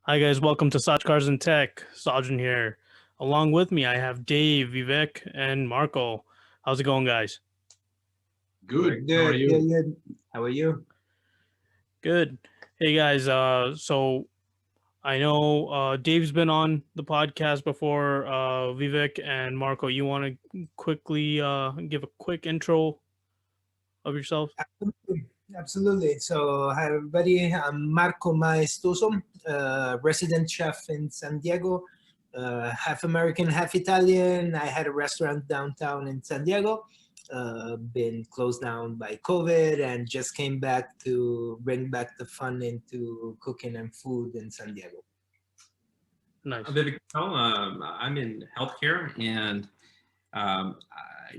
Hi guys, welcome to Saaj Cars and Tech. Sajin here. Along with me, I have Dave, Vivek, and Marco. How's it going, guys? Good. Good. How are you? Good. How are you? Good. Hey guys, so I know Dave's been on the podcast before. Vivek and Marco, you want to quickly give a quick intro of yourselves? Absolutely. So, hi everybody. I'm Marco Maestoso, resident chef in San Diego, half American, half Italian. I had a restaurant downtown in San Diego, been closed down by COVID, and just came back to bring back the fun into cooking and food in San Diego. Nice. Vivek, I'm in healthcare, and I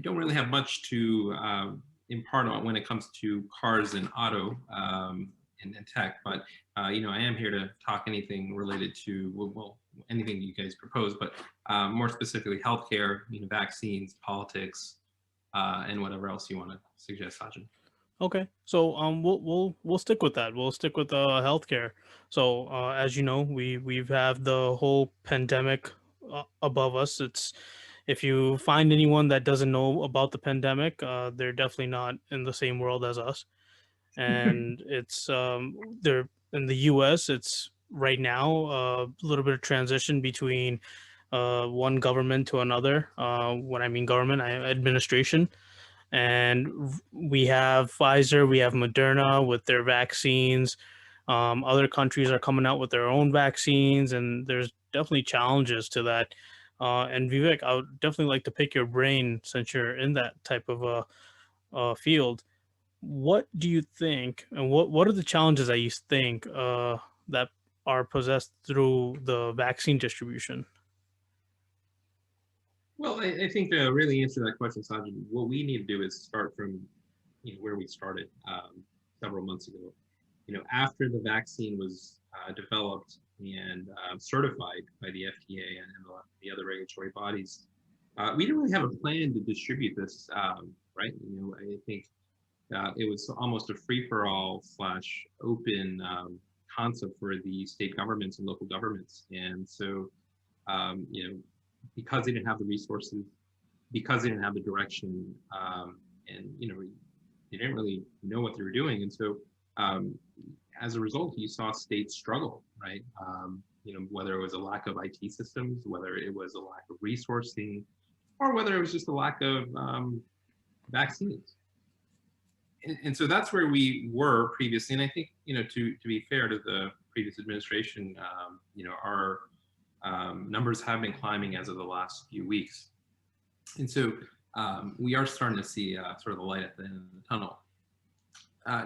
don't really have much to impart on when it comes to cars and auto and tech. But I am here to talk anything related to anything you guys propose, but more specifically healthcare, vaccines, politics, and whatever else you want to suggest, Sajin. Okay, so we'll stick with that. We'll stick with healthcare. So as you know, we've have the whole pandemic above us. It's if you find anyone that doesn't know about the pandemic, they're definitely not in the same world as us. And it's they're in the U.S. It's right now a little bit of transition between one government to another. When I mean government, administration. And we have Pfizer, we have Moderna with their vaccines. Other countries are coming out with their own vaccines, and there's definitely challenges to that. And Vivek, I would definitely like to pick your brain since you're in that type of field. What do you think, and what are the challenges that you think that are possessed through the vaccine distribution? Well, I think to really answer that question, Sajid, what we need to do is start from where we started several months ago. After the vaccine was developed and certified by the FDA and the other regulatory bodies, we didn't really have a plan to distribute this, right? I think it was almost a free-for-all / open concept for the state governments and local governments, and so because they didn't have the resources, because they didn't have the direction, and they didn't really know what they were doing, and so as a result, you saw states struggle, right? Whether it was a lack of IT systems, whether it was a lack of resourcing, or whether it was just a lack of vaccines. And so that's where we were previously. And I think, to be fair to the previous administration, our numbers have been climbing as of the last few weeks. And so we are starting to see sort of the light at the end of the tunnel.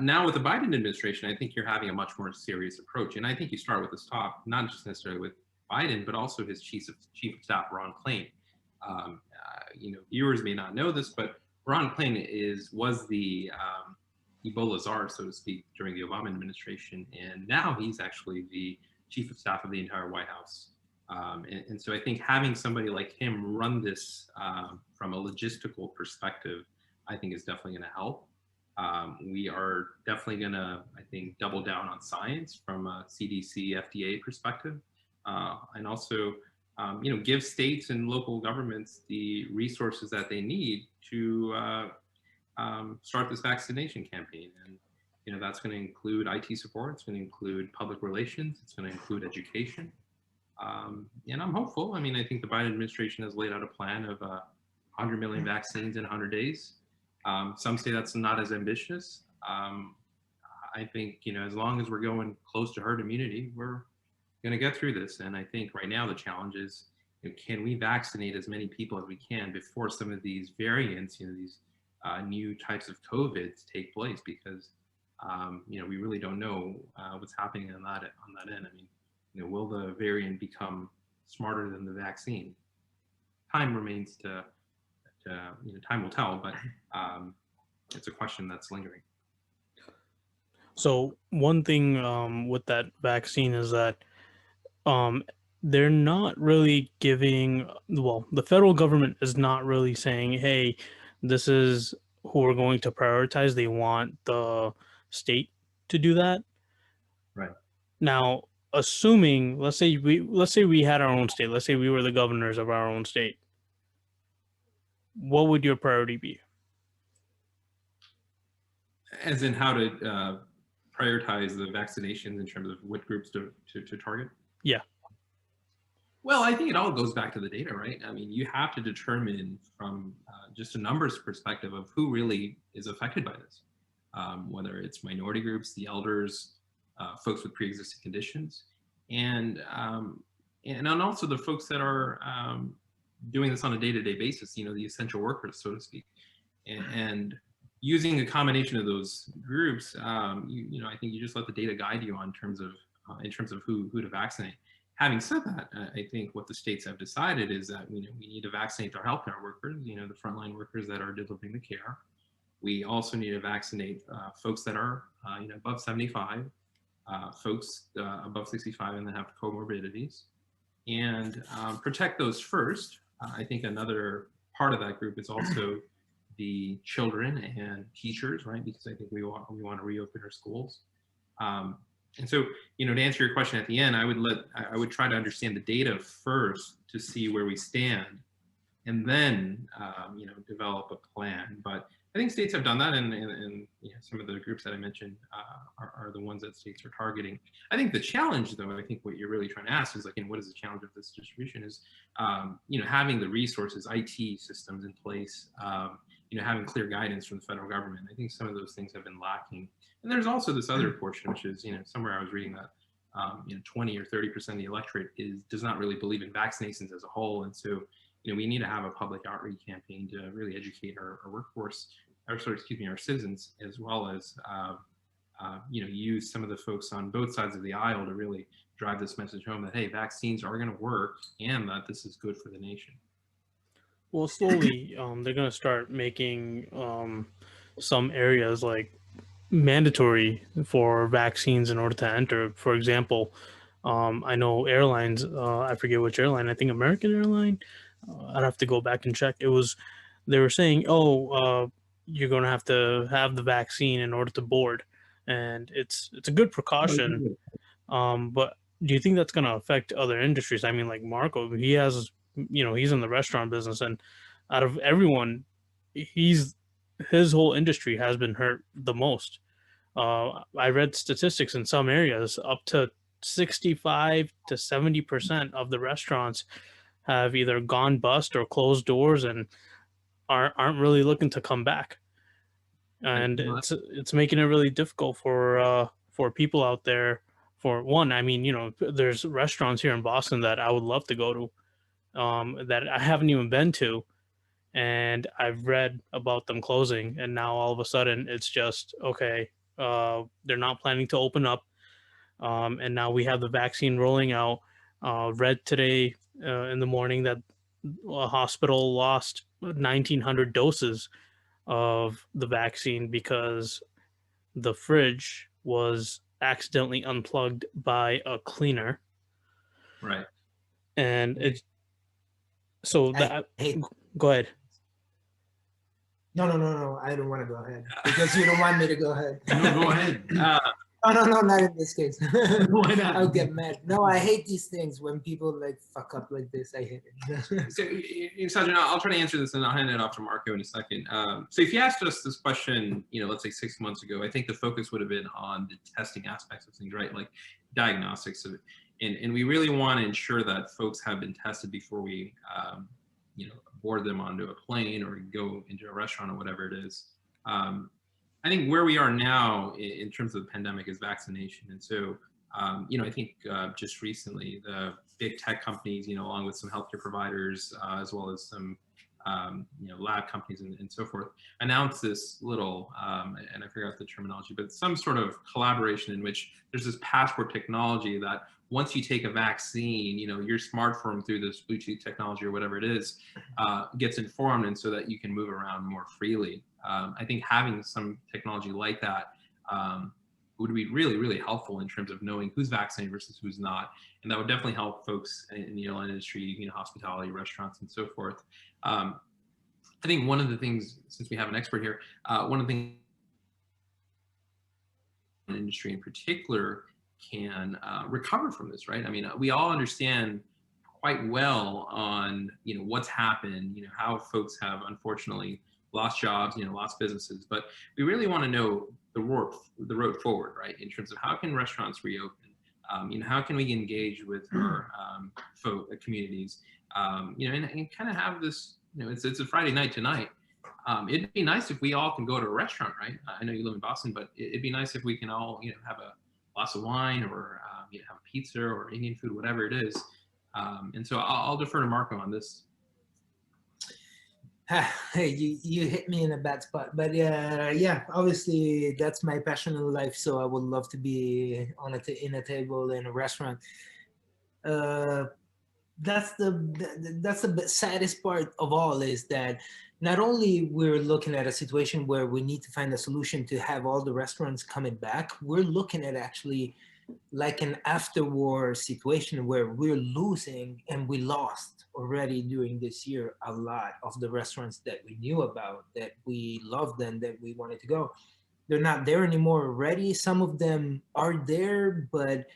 Now with the Biden administration, I think you're having a much more serious approach. And I think you start with this talk, not just necessarily with Biden, but also his chief of staff, Ron Klain. Viewers may not know this, but Ron Klain was the Ebola czar, so to speak, during the Obama administration. And now he's actually the chief of staff of the entire White House. And so I think having somebody like him run this from a logistical perspective, I think is definitely going to help. We are definitely going to, I think, double down on science from a CDC, FDA perspective, and also, give states and local governments the resources that they need to start this vaccination campaign. And, that's going to include IT support. It's going to include public relations. It's going to include education. And I'm hopeful. I mean, I think the Biden administration has laid out a plan of 100 million vaccines in 100 days. Some say that's not as ambitious. I think, as long as we're going close to herd immunity, we're going to get through this. And I think right now the challenge is, can we vaccinate as many people as we can before some of these variants, these new types of COVIDs take place? Because, we really don't know what's happening on that end. I mean, will the variant become smarter than the vaccine? Time remains time will tell, but it's a question that's lingering. So one thing with that vaccine is that they're not really giving, well, the federal government is not really saying, hey, this is who we're going to prioritize. They want the state to do that. Right. Now, assuming, let's say we had our own state, let's say we were the governors of our own state, what would your priority be? As in how to prioritize the vaccinations in terms of what groups to target? Yeah. Well, I think it all goes back to the data, right? I mean, you have to determine from just a numbers perspective of who really is affected by this, whether it's minority groups, the elders, folks with pre-existing conditions, and also the folks that are doing this on a day-to-day basis, you know, the essential workers, so to speak. And using a combination of those groups, you know, I think you just let the data guide you on terms of who to vaccinate. Having said that, I think what the states have decided is that, you know, we need to vaccinate our healthcare workers, you know, the frontline workers that are delivering the care. We also need to vaccinate folks that are, you know, above 75, folks above 65 and that have comorbidities, and protect those first. I think another part of that group is also the children and teachers, right? Because I think we want to reopen our schools. And so, you know, to answer your question at the end, I would try to understand the data first to see where we stand, and then, you know, develop a plan. But I think states have done that, and you know, some of the groups that I mentioned are the ones that states are targeting. I think the challenge, though, I think what you're really trying to ask is, like, what is the challenge of this distribution? Is, you know, having the resources, IT systems in place, you know, having clear guidance from the federal government. I think some of those things have been lacking. And there's also this other portion, which is, you know, somewhere I was reading that, you know, 20 or 30% of the electorate does not really believe in vaccinations as a whole. And so, you know, we need to have a public outreach campaign to really educate our workforce, or sorry, excuse me, our citizens, as well as, you know, use some of the folks on both sides of the aisle to really drive this message home that, hey, vaccines are going to work and that this is good for the nation. Well, slowly, they're gonna start making some areas like mandatory for vaccines in order to enter. For example, I know airlines. I forget which airline. I think American Airline. I'd have to go back and check. It was they were saying, "Oh, you're gonna have to have the vaccine in order to board," and it's a good precaution. But do you think that's gonna affect other industries? I mean, like Marco, he has, you know, he's in the restaurant business, and out of everyone, he's his whole industry has been hurt the most. I read statistics in some areas up to 65 to 70% of the restaurants have either gone bust or closed doors and aren't really looking to come back. And it's making it really difficult for people out there. For one, I mean, you know, there's restaurants here in Boston that I would love to go to, that I haven't even been to, and I've read about them closing, and now all of a sudden it's just okay. They're not planning to open up, and now we have the vaccine rolling out. Read today in the morning that a hospital lost 1,900 doses of the vaccine because the fridge was accidentally unplugged by a cleaner. Right. And it. So that. Go ahead. No. I don't want to go ahead because you don't want me to go ahead. No, go ahead. No, not in this case. Why not? I'll get mad. No, I hate these things when people like fuck up like this. I hate it. So, Saaj, I'll try to answer this, and I'll hand it off to Marco in a second. So, if you asked us this question, you know, let's say 6 months ago, I think the focus would have been on the testing aspects of things, right? Like diagnostics of it, and we really want to ensure that folks have been tested before we, you know, board them onto a plane or go into a restaurant or whatever it is. I think where we are now in terms of the pandemic is vaccination. And so, you know, I think just recently the big tech companies, you know, along with some healthcare providers, as well as some, you know, lab companies and so forth, announced this little, and I forgot the terminology, but some sort of collaboration in which there's this passport technology that once you take a vaccine, you know, your smartphone through this Bluetooth technology or whatever it is, gets informed, and so that you can move around more freely. I think having some technology like that would be really, really helpful in terms of knowing who's vaccinated versus who's not. And that would definitely help folks in the airline industry, you know, hospitality, restaurants, and so forth. I think one of the things, since we have an expert here, one of the things in the industry in particular can recover from this, right? I mean, we all understand quite well on, what's happened, how folks have unfortunately lost jobs, lost businesses, but we really want to know the road forward, right? In terms of how can restaurants reopen, how can we engage with our communities, and kind of have this, it's a Friday night tonight. It'd be nice if we all can go to a restaurant, right? I know you live in Boston, but it'd be nice if we can all, have a glass of wine, or have a pizza or Indian food, whatever it is. And so I'll defer to Marco on this. Hey, you hit me in a bad spot, but yeah, obviously that's my passion in life. So I would love to be on in a table in a restaurant. Uh, that's the saddest part of all, is that not only we're looking at a situation where we need to find a solution to have all the restaurants coming back, we're looking at actually like an after-war situation where we're losing, and we lost already during this year a lot of the restaurants that we knew about, that we loved and that we wanted to go. They're not there anymore already. Some of them are there, but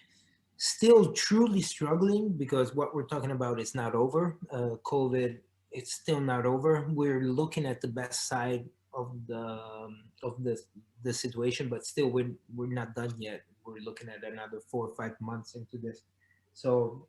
still truly struggling, because what we're talking about is not over. COVID, it's still not over. We're looking at the best side of the situation, but still we're not done yet. We're looking at another 4 or 5 months into this. So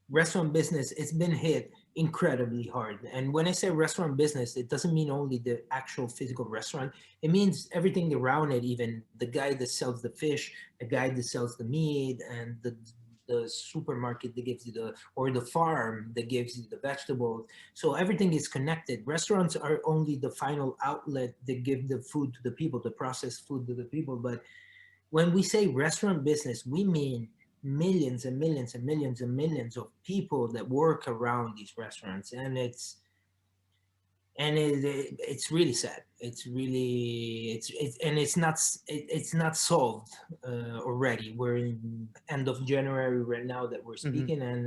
restaurant business, it's been hit incredibly hard. And when I say restaurant business, it doesn't mean only the actual physical restaurant. It means everything around it, even the guy that sells the fish, the guy that sells the meat, and the supermarket that gives you or the farm that gives you the vegetables. So everything is connected. Restaurants are only the final outlet that give the food to the people, the processed food to the people. But when we say restaurant business, we mean millions and millions and millions and millions of people that work around these restaurants. And it's really sad. It's really and it's not solved already. We're in end of January right now that we're speaking, and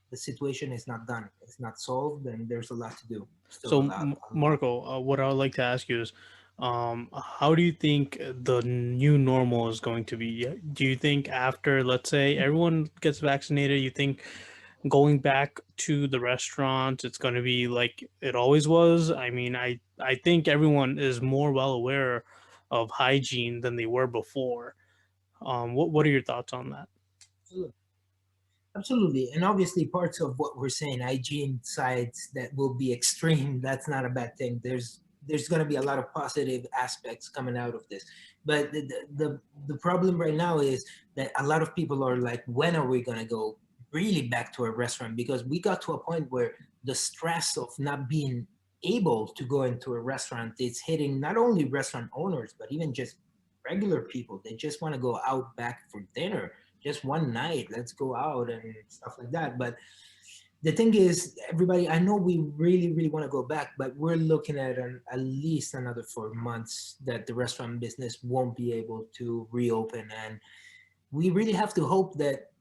the situation is not done. It's not solved, and there's a lot to do. Still So, a lot. Marco, what I would like to ask you is, how do you think the new normal is going to be? Do you think after, let's say, everyone gets vaccinated, you think going back to the restaurant, it's going to be like it always was? I mean, I think everyone is more well aware of hygiene than they were before. What are your thoughts on that? Absolutely. And obviously parts of what we're saying, hygiene sides that will be extreme, that's not a bad thing. There's going to be a lot of positive aspects coming out of this. But the problem right now is that a lot of people are like, when are we going to go really back to a restaurant? Because we got to a point where the stress of not being able to go into a restaurant is hitting not only restaurant owners, but even just regular people. They just want to go out back for dinner, just one night, let's go out and stuff like that. But the thing is, everybody, I know we really, really want to go back, but we're looking at at least another 4 months that the restaurant business won't be able to reopen. And we really have to hope that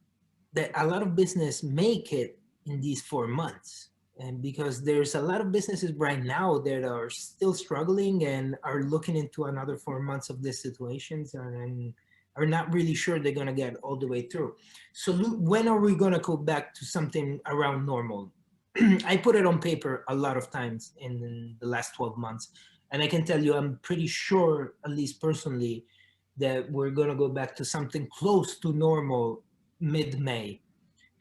a lot of business make it in these 4 months. And because there's a lot of businesses right now that are still struggling and are looking into another 4 months of this situations, and are not really sure they're going to get all the way through. So when are we going to go back to something around normal? I put it on paper a lot of times in the last 12 months. And I can tell you, I'm pretty sure, at least personally, that we're going to go back to something close to normal mid-May.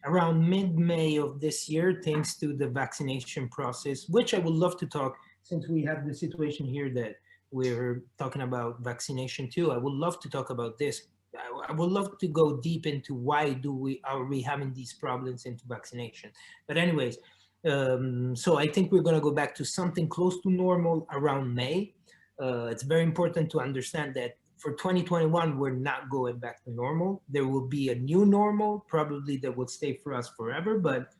Around mid-May of this year, thanks to the vaccination process, which I would love to talk, since we have the situation here that we're talking about vaccination too. I would love to talk about this. I would love to go deep into why are we having these problems into vaccination. But anyways, so I think we're going to go back to something close to normal around May. It's very important to understand that for 2021, we're not going back to normal. There will be a new normal, probably that will stay for us forever, but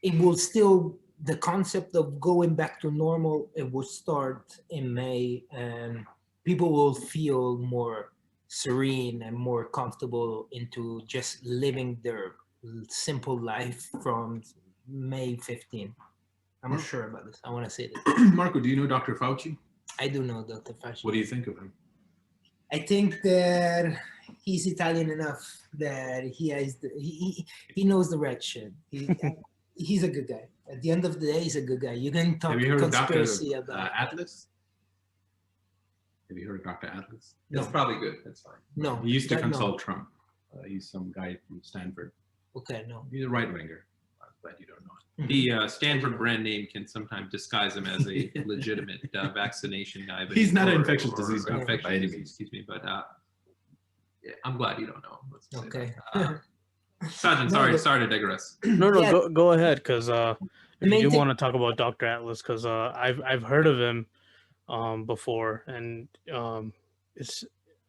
it will still, the concept of going back to normal, it will start in May, and people will feel more serene and more comfortable into just living their simple life from May 15th. I'm not sure about this. I want to say this. Marco, do you know Dr. Fauci? I do know Dr. Fauci. What do you think of him? I think that he's Italian enough that he knows the right shit. He's a good guy. At the end of the day, he's a good guy. You can talk Have you heard of Dr. conspiracy about Atlas? Have you heard of Dr. Atlas? No. That's probably good. That's fine. No. He used to no. consult Trump. He's some guy from Stanford. Okay, no. He's a right winger. I'm glad you don't know it. Mhm. The Stanford brand name can sometimes disguise him as a legitimate vaccination guy. But He's not an infectious disease or doctor infectious by any disease, means. excuse me. But yeah, I'm glad you don't know. Let's say Okay. that. Sergeant, No, sorry, but- sorry to digress. No, Yeah. go ahead, because if main you thing- want to talk about Dr. Atlas, because I've heard of him before, and it's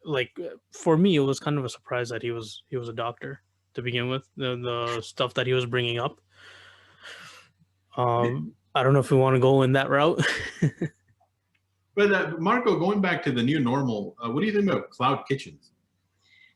like for me it was kind of a surprise that he was a doctor to begin with. The stuff that he was bringing up. I don't know if we want to go in that route. But Marco, going back to the new normal, what do you think about cloud kitchens?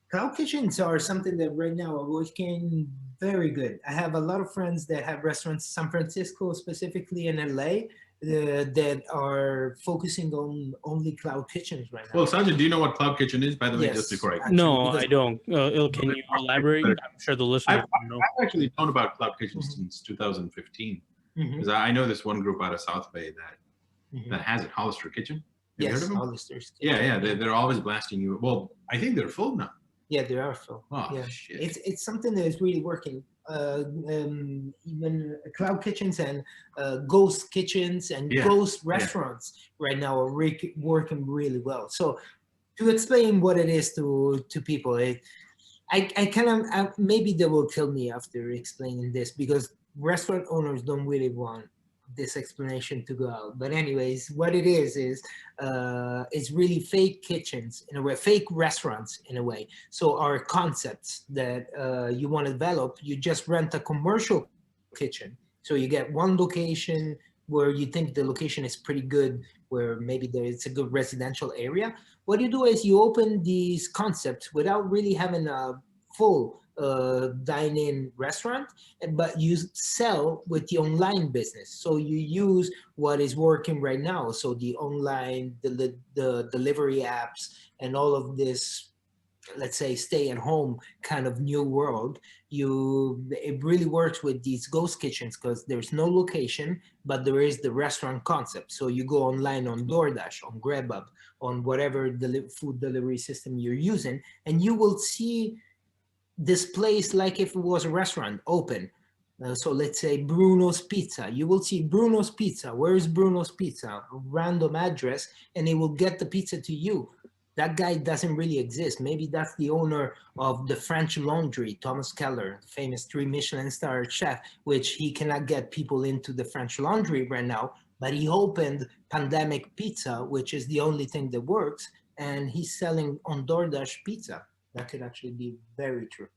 Cloud kitchens are something that right now are working very good. I have a lot of friends that have restaurants, San Francisco specifically, in LA, that are focusing on only cloud kitchens right now. Well, Saaj, do you know what cloud kitchen is, by the way, Yes. just before I... Actually, No, because- I don't. Can you elaborate? I'm sure the listeners don't know. I've actually known about cloud kitchens Mhm. since 2015, Mhm, because I know this one group out of South Bay mhm. that has it, Hollister Kitchen. Have you heard Yes, of them? Hollister's. Yeah, they're always blasting you. Well, I think they're full now. Yeah, they are full. Oh, yeah. shit. It's something that is really working. Even cloud kitchens and ghost kitchens and Yeah, ghost restaurants right now are working really well. So to explain what it is to people, I kind of maybe they will kill me after explaining this because restaurant owners don't really want this explanation to go out. But anyways, what it is it's really fake kitchens in a way, fake restaurants in a way. So our concepts that you want to develop, you just rent a commercial kitchen. So you get one location where you think the location is pretty good, where maybe it's a good residential area. What you do is you open these concepts without really having a full dine-in restaurant, but you sell with the online business. So you use what is working right now. So the online, the delivery apps, and all of this, let's say, stay at home kind of new world. It really works with these ghost kitchens because there's no location, but there is the restaurant concept. So you go online on DoorDash, on GrabUp, on whatever food delivery system you're using, and you will see this place like if it was a restaurant open. So let's say Bruno's Pizza. You will see Bruno's Pizza. Where is Bruno's Pizza? A random address, and it will get the pizza to you. That guy doesn't really exist. Maybe that's the owner of the French Laundry, Thomas Keller, famous 3 Michelin star chef, which he cannot get people into the French Laundry right now, but he opened Pandemic Pizza, which is the only thing that works, and he's selling on DoorDash pizza. That could actually be very true.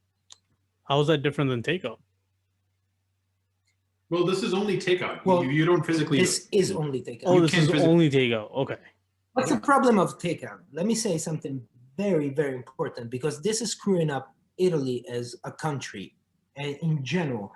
How is that different than takeout? Well, this is only takeout. Well, you don't physically... This is only takeout. Oh, this can't is visit- only takeout. Okay. What's the problem of takeout? Let me say something very, very important because this is screwing up Italy as a country and in general.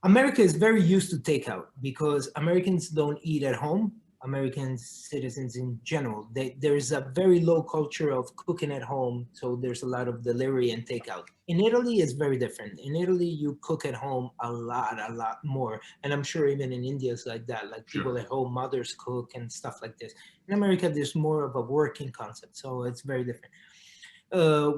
America is very used to takeout because Americans don't eat at home. American citizens in general, there's a very low culture of cooking at home. So there's a lot of delivery and takeout. In Italy, it's very different. In Italy, you cook at home a lot more. And I'm sure even in India, it's like that, like Sure. people at home, mothers cook and stuff like this. In America, there's more of a working concept. So it's very different.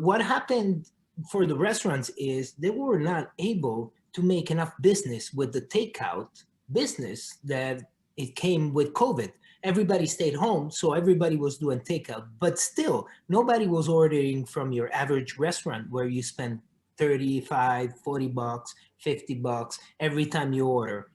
What happened for the restaurants is they were not able to make enough business with the takeout business that it came with COVID. Everybody stayed home, so everybody was doing takeout. But still, nobody was ordering from your average restaurant where you spend 35, 40 bucks, 50 bucks every time you order.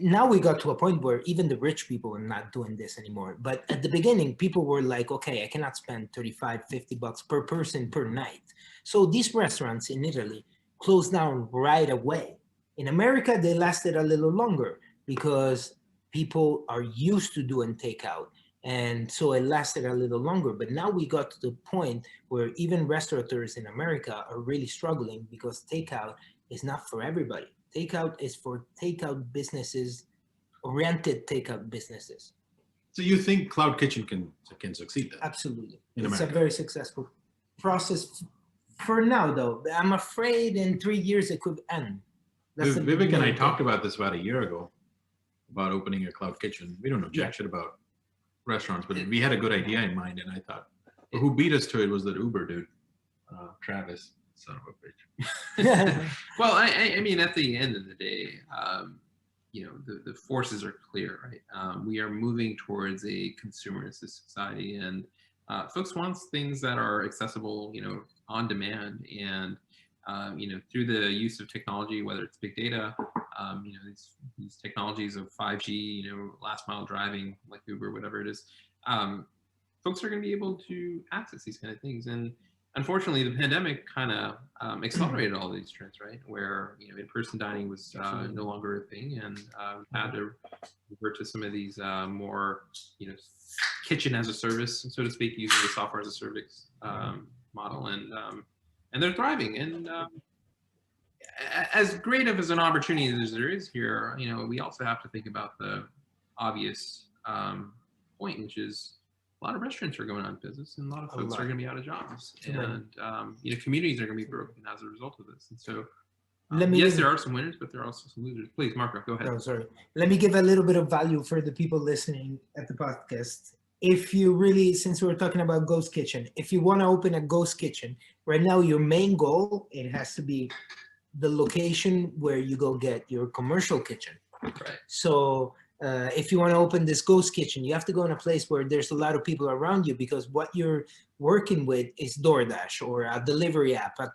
Now we got to a point where even the rich people are not doing this anymore. But at the beginning, people were like, okay, I cannot spend 35, 50 bucks per person per night. So these restaurants in Italy closed down right away. In America, they lasted a little longer because people are used to doing takeout. And so it lasted a little longer. But now we got to the point where even restaurateurs in America are really struggling because takeout is not for everybody. Takeout is for takeout businesses, rented takeout businesses. So you think cloud kitchen can succeed then? Absolutely. In It's America. a very successful process for now, though. I'm afraid in 3 years it could end. That's the Vivek and I main talked thing. about this about a year ago, about opening a cloud kitchen. We don't know jack shit about restaurants, but we had a good idea in mind, and I thought, who beat us to it was that Uber dude, Travis, son of a bitch. Well, I mean, at the end of the day, you know, the forces are clear, right? We are moving towards a consumerist society, and folks want things that are accessible, you know, on demand, and you know, through the use of technology, whether it's big data, you know, these technologies of 5G, you know, last mile driving, like Uber, whatever it is, folks are going to be able to access these kind of things. And unfortunately, the pandemic kind of accelerated all these trends, right? Where, you know, in-person dining was no longer a thing, and had to revert to some of these more, you know, kitchen as a service, so to speak, using the software as a service model, and they're thriving. And as great of as an opportunity as there is here, you know, we also have to think about the obvious point, which is a lot of restaurants are going out of business, and a lot of folks are going to be out of jobs, and you know, communities are going to be broken as a result of this. And so, yes, there are some winners, but there are also some losers. Please, Marco, go ahead. No, sorry. Let me give a little bit of value for the people listening at the podcast. If you really, since we're talking about ghost kitchen, if you want to open a ghost kitchen right now, your main goal, it has to be the location where you go get your commercial kitchen. Right. So if you want to open this ghost kitchen, you have to go in a place where there's a lot of people around you, because what you're working with is DoorDash or a delivery app, I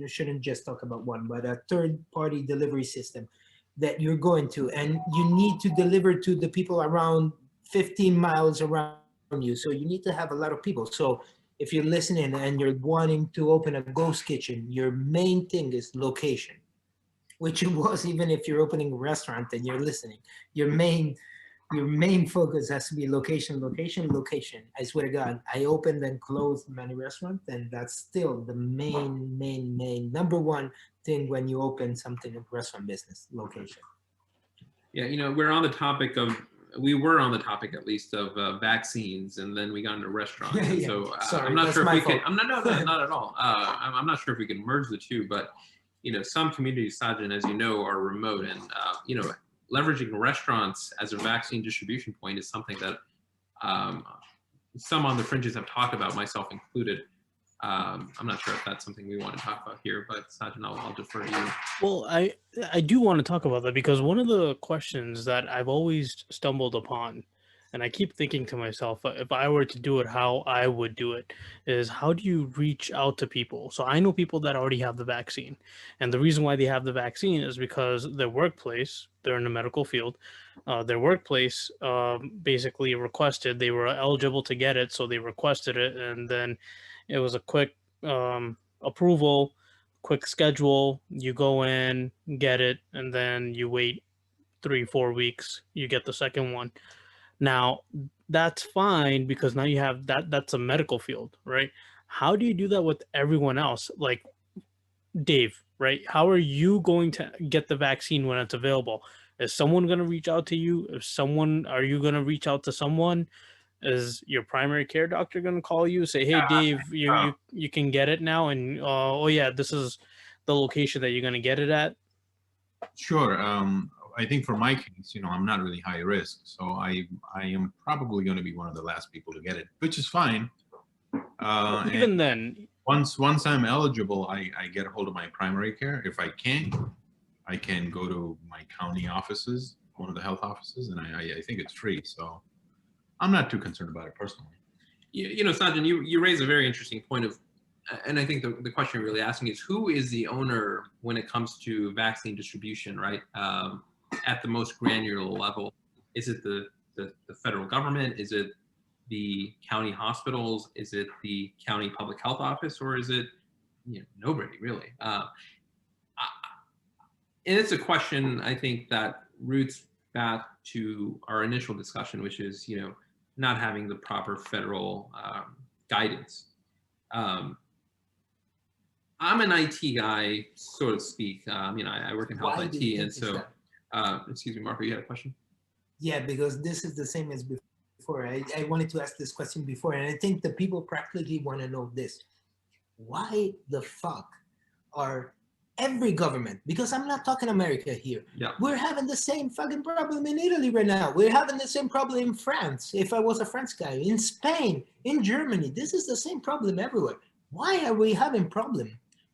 shouldn't just talk about one, but a third-party delivery system that you're going to, and you need to deliver to the people around 15 miles around you. So you need to have a lot of people. So if you're listening and you're wanting to open a ghost kitchen, your main thing is location, which it was even if you're opening a restaurant and you're listening. Your main focus has to be location, location, location. I swear to God, I opened and closed many restaurants, and that's still the main number one thing when you open something in restaurant business: location. Yeah, you know, we were on the topic at least of vaccines, and then we got into restaurants. And so Sorry, I'm not sure if we fault. can. No, not at all. I'm not sure if we can merge the two, but you know, some communities, Sajan, as you know, are remote, and you know, leveraging restaurants as a vaccine distribution point is something that some on the fringes have talked about, myself included. I'm not sure if that's something we want to talk about here, but Sajan, I'll defer to you. Well, I do want to talk about that, because one of the questions that I've always stumbled upon, and I keep thinking to myself, if I were to do it, how I would do it, is how do you reach out to people? So I know people that already have the vaccine, and the reason why they have the vaccine is because their workplace, they're in the medical field, their workplace basically requested, they were eligible to get it, so they requested it, and then it was a quick approval, quick schedule. You go in, get it, and then you wait 3-4 weeks, you get the second one. Now that's fine, because now you have that's a medical field, right? How do you do that with everyone else? Like Dave, right? How are you going to get the vaccine when it's available? Is someone going to reach out to you? Are you going to reach out to someone? Is your primary care doctor going to call you, say, hey Dave, you can get it now, and oh yeah, this is the location that you're going to get it at? Sure. I think for my case, you know, I'm not really high risk, so I am probably going to be one of the last people to get it, which is fine. Even then, once I'm eligible, I get a hold of my primary care. If I can go to my county offices, one of the health offices, and I think it's free. So I'm not too concerned about it personally. You know, Sajan, you raise a very interesting point of, and I think the question you're really asking is, who is the owner when it comes to vaccine distribution, right? At the most granular level, is it the federal government? Is it the county hospitals? Is it the county public health office, or is it, you know, nobody really? And it's a question, I think, that roots back to our initial discussion, which is, you know, not having the proper federal guidance. I'm an IT guy, so to speak. You know, I work in health Why IT, and so, excuse me, Marco, you had a question? Yeah, because this is the same as before. before. I wanted to ask this question before, and I think the people practically want to know this. Why the fuck are every government, because I'm not talking America here, Yeah. we're having the same fucking problem in Italy right now. We're having the same problem in France, if I was a French guy, in Spain, in Germany. This is the same problem everywhere. Why are we having problem?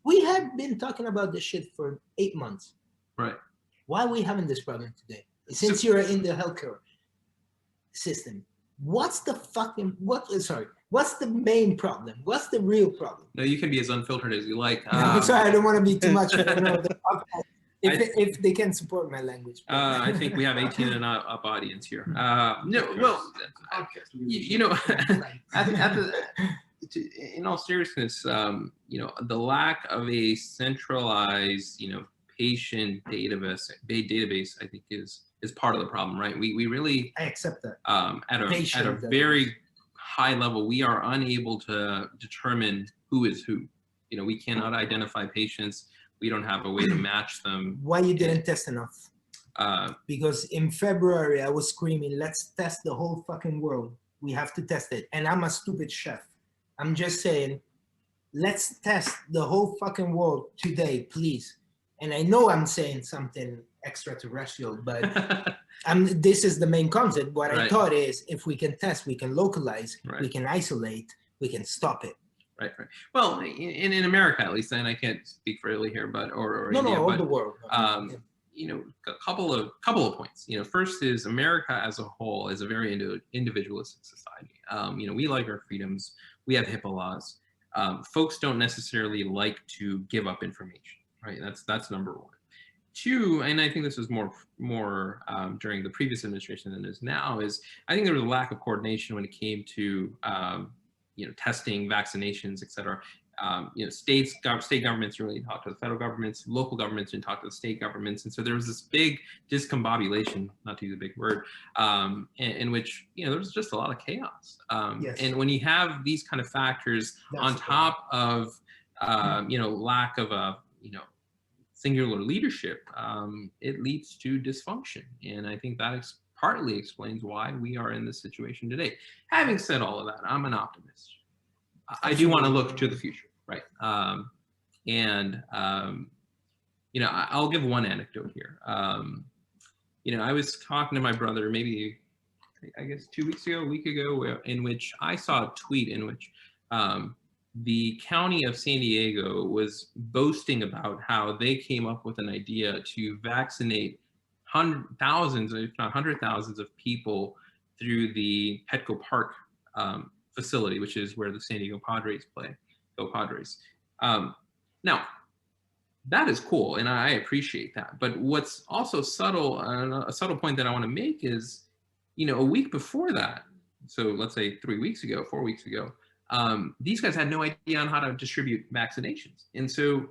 We have been talking about this shit for 8 months. Right. Why are we having this problem today? Since you're in the healthcare system, what's the main problem? What's the real problem? No, you can be as unfiltered as you like. I'm sorry, I don't want to be too much. If they can support my language. I think we have 18 and up audience here. No, well, you know, in all seriousness, the lack of a centralized, patient database, I think is part of the problem, right? We really, I accept that. at a very high level, we are unable to determine who is who. We cannot identify patients. We don't have a way to match them. Why you didn't test enough? Because in February I was screaming, let's test the whole fucking world. We have to test it. And I'm a stupid chef. I'm just saying, let's test the whole fucking world today, please. And I know I'm saying something extraterrestrial, but this is the main concept. What I thought is, if we can test, we can localize, we can isolate, we can stop it. Right. Well, in America, at least, and I can't speak for Italy here, but or India, all but, the world. A couple of points. First is America as a whole is a very individualistic society. We like our freedoms. We have HIPAA laws. Folks don't necessarily like to give up information. Right. That's number one. Two, and I think this is more during the previous administration than it is now, is I think there was a lack of coordination when it came to testing, vaccinations, et cetera. State governments really talk to the federal governments, local governments didn't talk to the state governments. And so there was this big discombobulation, not to use a big word, in which, there was just a lot of chaos. Yes. And when you have these kind of factors on top of, lack of a, singular leadership, it leads to dysfunction. And I think that partly explains why we are in this situation today. Having said all of that, I'm an optimist. I do want to look to the future, right? I'll give one anecdote here. I was talking to my brother maybe, I guess, a week ago, in which I saw a tweet in which the county of San Diego was boasting about how they came up with an idea to vaccinate thousands, if not hundred thousands, of people through the Petco Park facility, which is where the San Diego Padres play. Go Padres. Now, that is cool, and I appreciate that. But what's also subtle, a subtle point that I want to make is, a week before that, so let's say 3 weeks ago, 4 weeks ago, these guys had no idea on how to distribute vaccinations. And so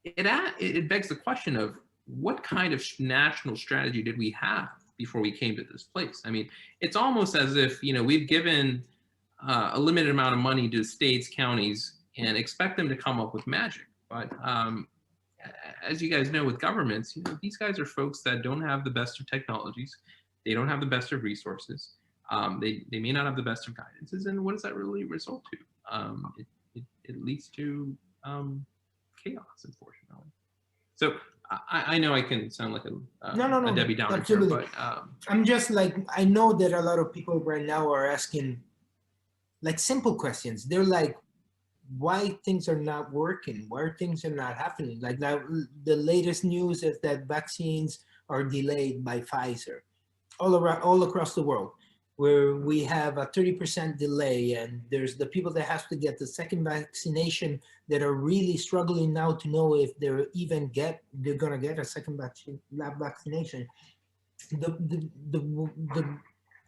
it begs the question of what kind of national strategy did we have before we came to this place? I mean, it's almost as if, we've given a limited amount of money to states, counties, and expect them to come up with magic. But as you guys know, with governments, these guys are folks that don't have the best of technologies. They don't have the best of resources. They may not have the best of guidances. And what does that really result to? It leads to chaos, unfortunately. So I know I can sound like a Debbie Downer here, but I'm just like, I know that a lot of people right now are asking like simple questions. They're like, why things are not working? Why things are not happening? Like now, the latest news is that vaccines are delayed by Pfizer all across the world, where we have a 30% delay, and there's the people that have to get the second vaccination that are really struggling now to know if they're gonna get a second vaccination. The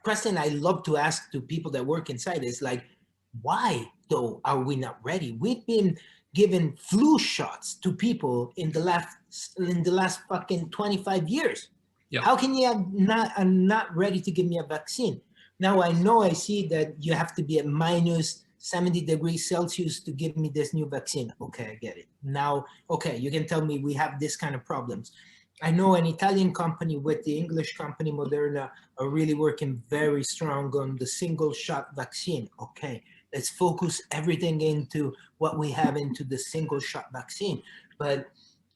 question I love to ask to people that work inside is like, why though are we not ready? We've been giving flu shots to people in the last fucking 25 years. Yeah. How can you I'm not ready to give me a vaccine? Now I see that you have to be at minus 70 degrees Celsius to give me this new vaccine. Okay, I get it. Now, okay, you can tell me we have this kind of problems. I know an Italian company with the English company Moderna are really working very strong on the single shot vaccine. Okay, let's focus everything into what we have into the single shot vaccine. But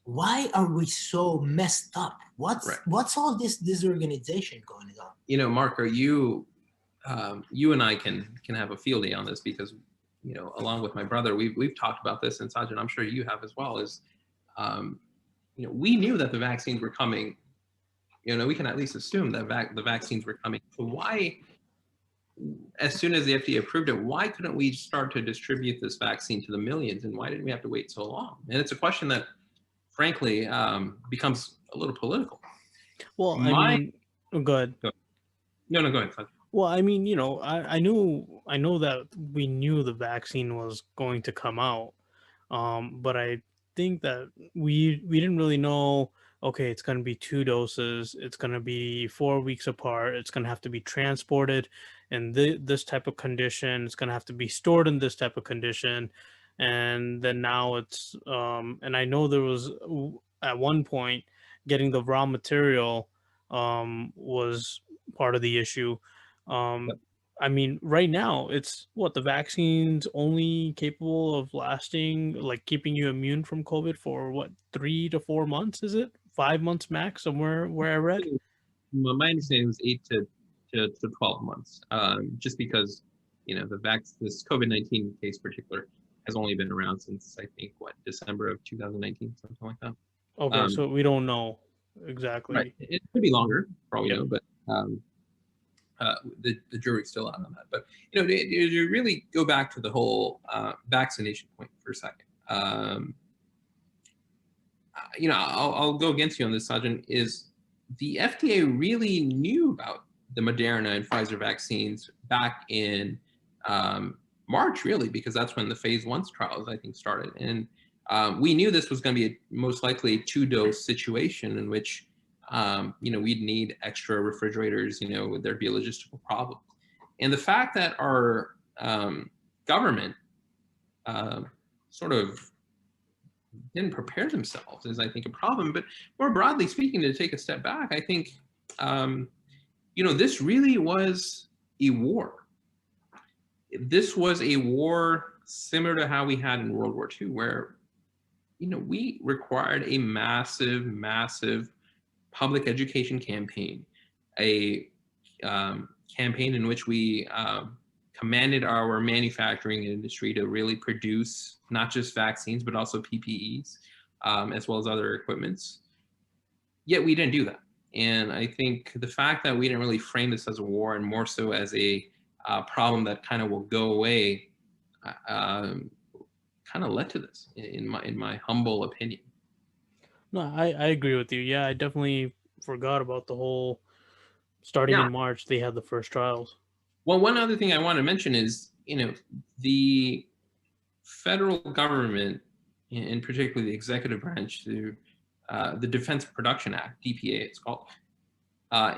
why are we so messed up? What's all this disorganization going on? You know, Mark, are you you and I can have a field day on this because, you know, along with my brother, we've talked about this, and Saaj, I'm sure you have as well. Is you know, we knew that the vaccines were coming. You know, we can at least assume that the vaccines were coming. So why, as soon as the FDA approved it, why couldn't we start to distribute this vaccine to the millions, and why didn't we have to wait so long? And it's a question that, frankly, becomes a little political. Well, I mean, go ahead. No, go ahead. Well, I mean, you know, I know that we knew the vaccine was going to come out, but I think that we didn't really know. Okay, it's going to be 2 doses. It's going to be 4 weeks apart. It's going to have to be transported in this type of condition. It's going to have to be stored in this type of condition, and then now it's and I know there was at one point getting the raw material was part of the issue. Yep. I mean, right now it's what the vaccine's only capable of lasting, like keeping you immune from COVID for what, 3 to 4 months? Is it 5 months max? Somewhere where I read. My understanding was 8 to 12 months. Just because, you know, this COVID-19 case particular has only been around since, I think, what, December of 2019, something like that. Okay, so we don't know exactly. Right. It could be longer, for all we know, but the jury's still out on that. But, you know, to really go back to the whole vaccination point for a second, you know, I'll go against you on this, Sajjan. Is the FDA really knew about the Moderna and Pfizer vaccines back in March, really, because that's when the phase 1 trials, I think, started. And we knew this was going to be most likely a 2-dose situation in which, you know, we'd need extra refrigerators, you know, there'd be a logistical problem. And the fact that our government sort of didn't prepare themselves is, I think, a problem. But more broadly speaking, to take a step back, I think, you know, this really was a war. This was a war similar to how we had in World War II, where, you know, we required a massive, massive public education campaign, a campaign in which we commanded our manufacturing industry to really produce not just vaccines, but also PPEs, as well as other equipments. Yet we didn't do that. And I think the fact that we didn't really frame this as a war and more so as a problem that kind of will go away, kind of led to this, in my humble opinion. No, I agree with you. Yeah, I definitely forgot about the whole starting in March, they had the first trials. Well, one other thing I want to mention is, you know, the federal government, and particularly the executive branch, through the Defense Production Act, DPA it's called,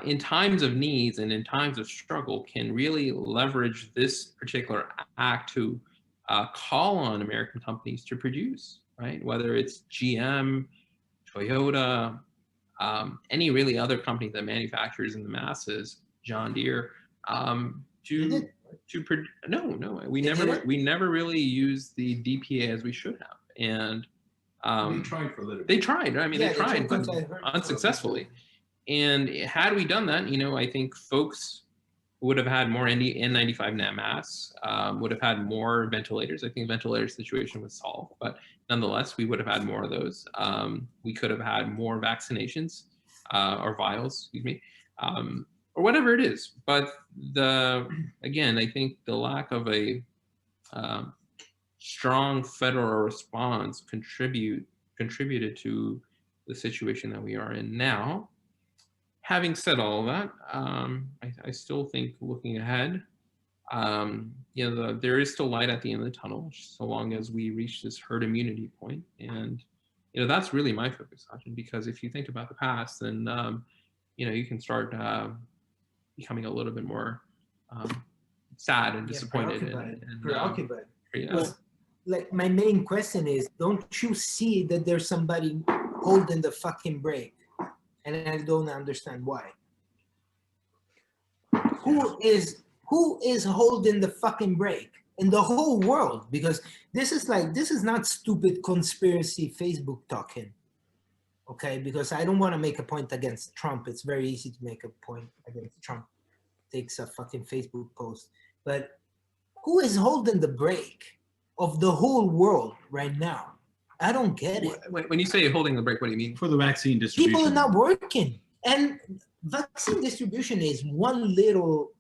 in times of needs and in times of struggle, can really leverage this particular act to call on American companies to produce, right? Whether it's GM, Toyota, any really other company that manufactures in the masses, John Deere, we never really used the DPA as we should have. And they tried for a little bit. They tried. I mean, they tried, but unsuccessfully. And had we done that, you know, I think folks would have had more N95 masks, would have had more ventilators. I think the ventilator situation was solved, but nonetheless, we would have had more of those. We could have had more vaccinations, or vials, excuse me, or whatever it is. But again, I think the lack of a strong federal response contributed to the situation that we are in now. Having said all that, I still think, looking ahead, you know, there is still light at the end of the tunnel, so long as we reach this herd immunity point. And, you know, that's really my focus, Sajjan, because if you think about the past, then, you know, you can start becoming a little bit more sad and disappointed. Preoccupied. Yeah. Well, like, my main question is, don't you see that there's somebody holding the fucking brake? and I don't understand why. Who is holding the fucking brake in the whole world? Because this is not stupid conspiracy Facebook talking. Okay, because I don't want to make a point against Trump. It's very easy to make a point against Trump. Takes a fucking Facebook post. But who is holding the brake of the whole world right now? I don't get it. When you say holding the brake, what do you mean? For the vaccine distribution. People are not working. And vaccine distribution is one little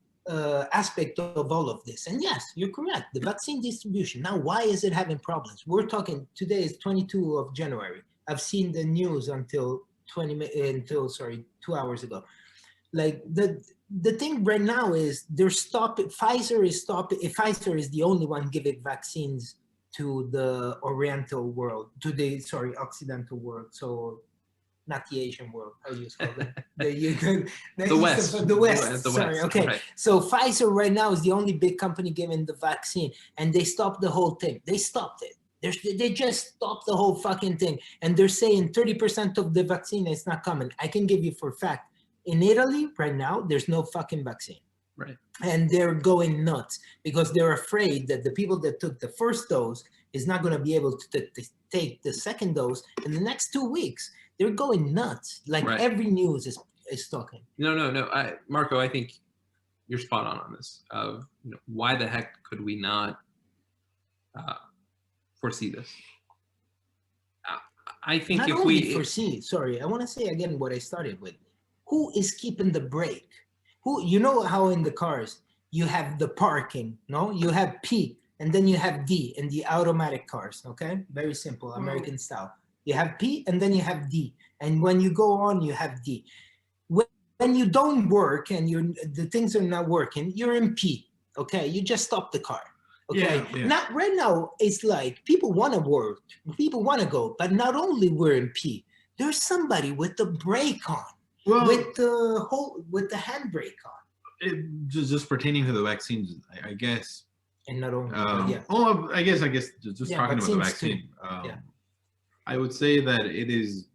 aspect of all of this. And yes, you're correct. The vaccine distribution. Now, why is it having problems? We're talking, today is 22 of January. I've seen the news until 2 hours ago. Like the thing right now is Pfizer is the only one giving vaccines to the Oriental world, Occidental world. So not the Asian world, how do you call it? The West. The West, The sorry, West, okay. right. So Pfizer right now is the only big company giving the vaccine, and they stopped the whole thing. They stopped it. They just stopped the whole fucking thing. And they're saying 30% of the vaccine is not coming. I can give you for a fact, in Italy right now, there's no fucking vaccine. Right. And they're going nuts because they're afraid that the people that took the first dose is not going to be able to take the second dose in the next 2 weeks. They're going nuts. Like Right. every news is talking. No. Marco, I think you're spot on this. Of why the heck could we not foresee this? I think Not if only we foresee, sorry, I want to say again what I started with. Who is keeping the brake? You know how in the cars you have the parking, no? You have P and then you have D in the automatic cars, okay? Very simple, American style. You have P and then you have D. And when you go on, you have D. When you don't work and the things are not working, you're in P, okay? You just stop the car. Okay, Yeah. Not right now. It's like people want to work, people want to go, but not only we're in P. There's somebody with the brake on, with the handbrake on. Just pertaining to the vaccines, I guess. And not only, I guess just talking about the vaccine. I would say that it is.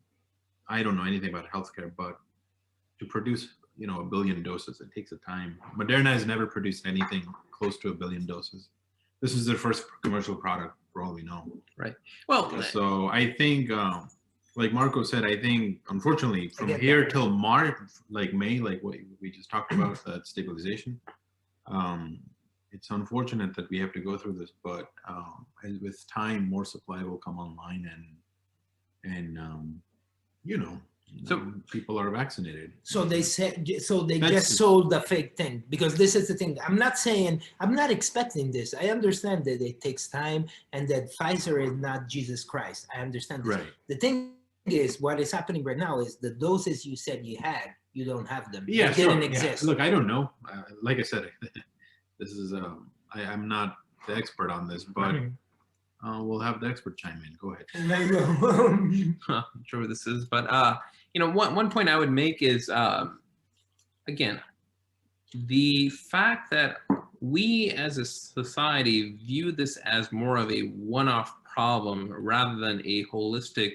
I don't know anything about healthcare, but to produce, 1 billion doses, it takes a time. Moderna has never produced anything close to 1 billion doses. This is their first commercial product, for all we know. Right. Well, so I think, like Marco said, I think unfortunately from here till March, like May, like what we just talked about, that stabilization. It's unfortunate that we have to go through this, but with time, more supply will come online, and so people are vaccinated. So they said, just sold the fake thing, because this is the thing. I'm not expecting this. I understand that it takes time and that Pfizer is not Jesus Christ. I understand this. Right. The thing is, what is happening right now is the doses you said you had, you don't have them. Yeah, they didn't exist. Yeah. Look, I don't know. Like I said, this is I'm not the expert on this, but we'll have the expert chime in. Go ahead. I'm sure this is, but one point I would make is, again, the fact that we as a society view this as more of a one-off problem rather than a holistic,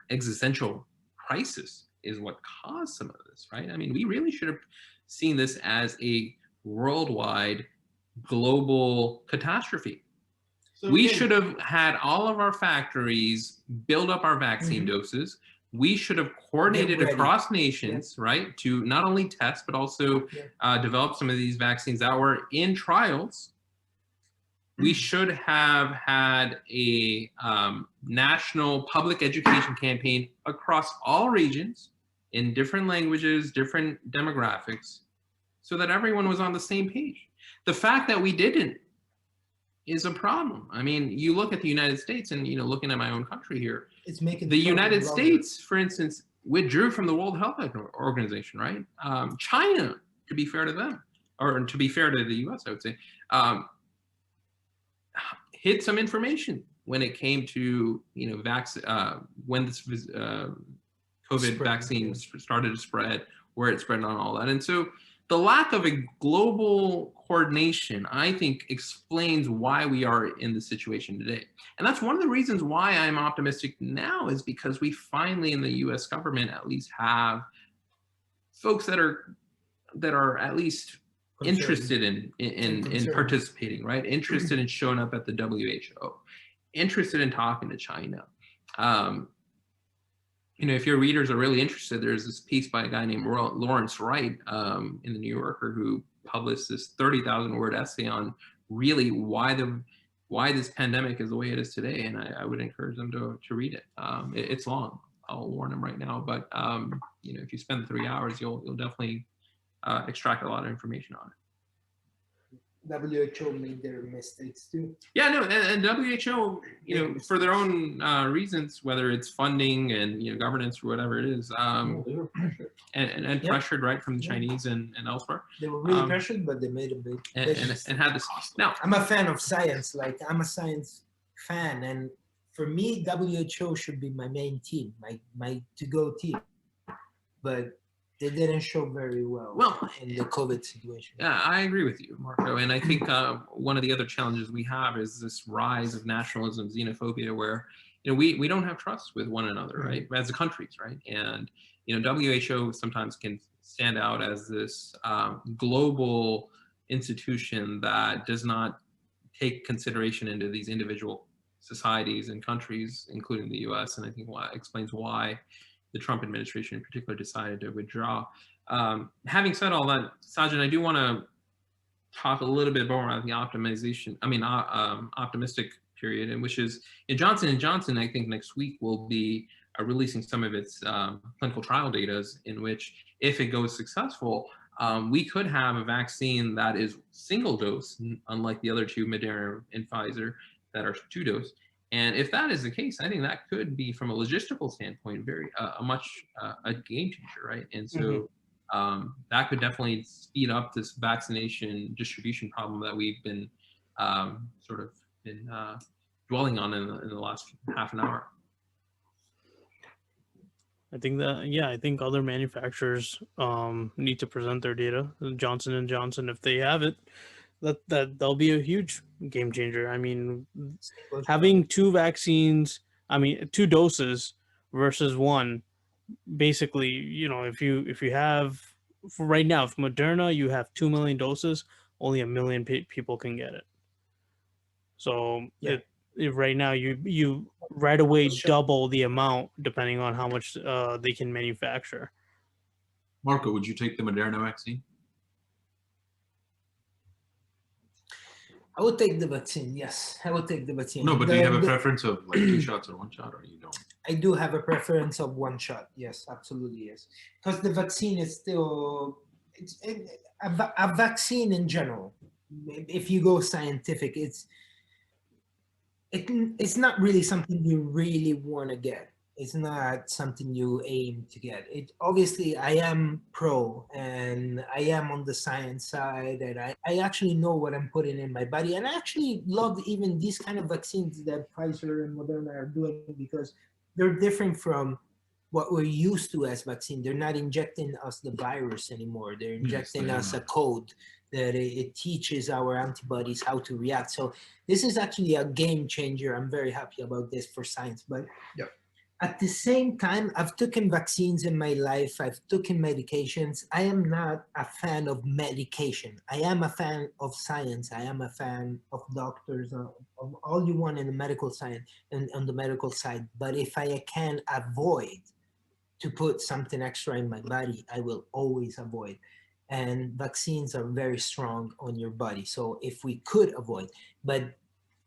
existential crisis is what caused some of this, right? I mean, we really should have seen this as a worldwide, global catastrophe. So we should have had all of our factories build up our vaccine doses. We should have coordinated across nations, right, to not only test, but also develop some of these vaccines that were in trials. We should have had a national public education campaign across all regions in different languages, different demographics, so that everyone was on the same page. The fact that we didn't is a problem. I mean, you look at the United States and, looking at my own country here, it's making the United States, for instance, withdrew from the World Health Organization, right? China, to be fair to them, or to be fair to the US, I would say, hid some information when it came to, when this COVID vaccine started to spread, where it spread on all that. And so the lack of a global coordination, I think, explains why we are in the situation today. And that's one of the reasons why I'm optimistic now, is because we finally in the US government at least have folks that are at least interested in participating, right? Interested in showing up at the WHO, interested in talking to China. You know, if your readers are really interested, there's this piece by a guy named Lawrence Wright in the New Yorker who published this 30,000-word essay on really why this pandemic is the way it is today, and I would encourage them to read it. It's long. I'll warn them right now, but you know, if you spend 3 hours, you'll definitely extract a lot of information on it. WHO made their mistakes too. Yeah, no, and WHO, you know, for their own reasons, whether it's funding and, you know, governance or whatever it is, They were pressured. and pressured, right, from the Chinese and elsewhere. They were really pressured, but they made a big and had this. Now, I'm a fan of science. Like, I'm a science fan, and for me, WHO should be my main team, my to-go team. But they didn't show very well in the COVID situation. Yeah, I agree with you, Marco. And I think one of the other challenges we have is this rise of nationalism, xenophobia, where, you know, we don't have trust with one another, right, as a countries, right? And, you know, WHO sometimes can stand out as this global institution that does not take consideration into these individual societies and countries, including the US. And I think explains why the Trump administration in particular decided to withdraw. Having said all that, Sajan, I do want to talk a little bit more about the optimistic period, and which is in Johnson & Johnson, I think next week will be releasing some of its clinical trial data, in which, if it goes successful, we could have a vaccine that is single dose, unlike the other two, Moderna and Pfizer, that are 2-dose. And if that is the case, I think that could be, from a logistical standpoint, very a game changer, right? And so that could definitely speed up this vaccination distribution problem that we've been dwelling on in the last half an hour. I think that, yeah, I think other manufacturers need to present their data. Johnson & Johnson, if they have it, that'll be a huge game changer. I mean, having 2 vaccines, 2 doses versus 1, basically, you know, if you have, for right now, if Moderna, you have 2 million doses, only 1 million people can get it. So right now, you right away double the amount, depending on how much they can manufacture. Marco, would you take the Moderna vaccine? I would take the vaccine. Yes, I would take the vaccine. No, but do you have a preference of like 2 shots or 1 shot, or you don't? I do have a preference of 1 shot. Yes, absolutely, yes. Because the vaccine is still a vaccine in general. If you go scientific, it's not really something you really want to get. It's not something you aim to get. It obviously, I am pro, and I am on the science side, and I actually know what I'm putting in my body. And I actually love even these kind of vaccines that Pfizer and Moderna are doing, because they're different from what we're used to as vaccine. They're not injecting us the virus anymore. They're injecting us a code that it teaches our antibodies how to react. So this is actually a game changer. I'm very happy about this for science. But at the same time, I've taken vaccines in my life. I've taken medications. I am not a fan of medication. I am a fan of science. I am a fan of doctors, of all you want in the medical science and on the medical side. But if I can avoid to put something extra in my body, I will always avoid. And vaccines are very strong on your body. So if we could avoid, but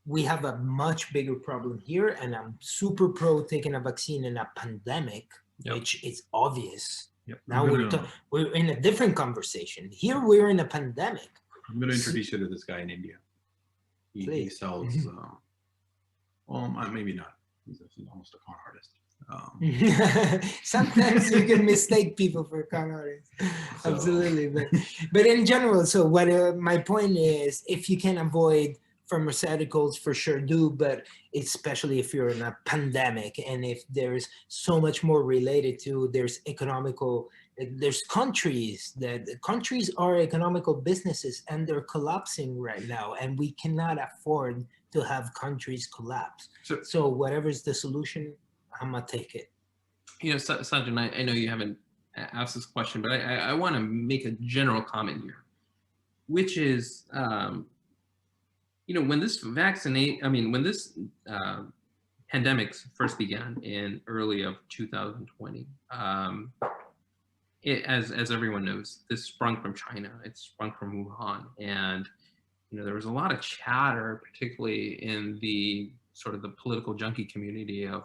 we have a much bigger problem here, and I'm super pro taking a vaccine in a pandemic, which is obvious. Now we're in a different conversation. Here we're in a pandemic. I'm going to introduce you to this guy in India. He sells, well, maybe not. He's almost a con artist. Sometimes you can mistake people for con artists. Absolutely, but in general. So what my point is, if you can avoid pharmaceuticals, for sure do, but especially if you're in a pandemic, and if there's so much more related to, there's economical There's countries are economical businesses and they're collapsing right now, and we cannot afford to have countries collapse. So whatever's the solution, I'm gonna take it. Sajjan, I know you haven't asked this question, but I want to make a general comment here, which is, when this pandemic first began in early of 2020, as everyone knows, this sprung from China. It sprung from Wuhan, and there was a lot of chatter, particularly in the sort of the political junkie community of,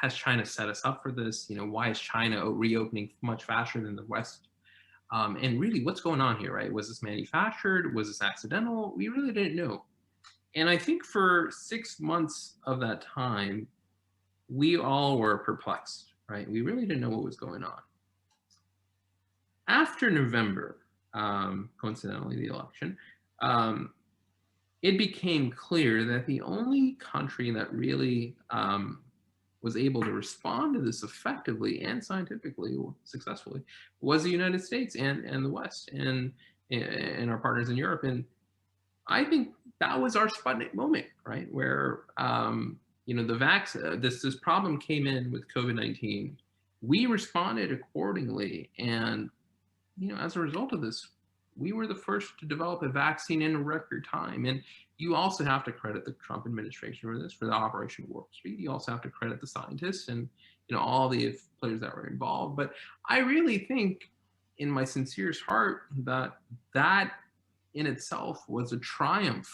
has China set us up for this? Why is China reopening much faster than the West? And really, what's going on here, right? Was this manufactured? Was this accidental? We really didn't know. And I think for 6 months of that time, we all were perplexed, right? We really didn't know what was going on. After November, coincidentally, the election, it became clear that the only country that really was able to respond to this effectively and scientifically successfully was the United States and the West and our partners in Europe. And I think that was our Sputnik moment, right? Where this problem came in with COVID-19. We responded accordingly, and as a result of this, we were the first to develop a vaccine in a record time. And you also have to credit the Trump administration for this, for the Operation Warp Speed. You also have to credit the scientists and all the players that were involved. But I really think, in my sincerest heart, that in itself was a triumph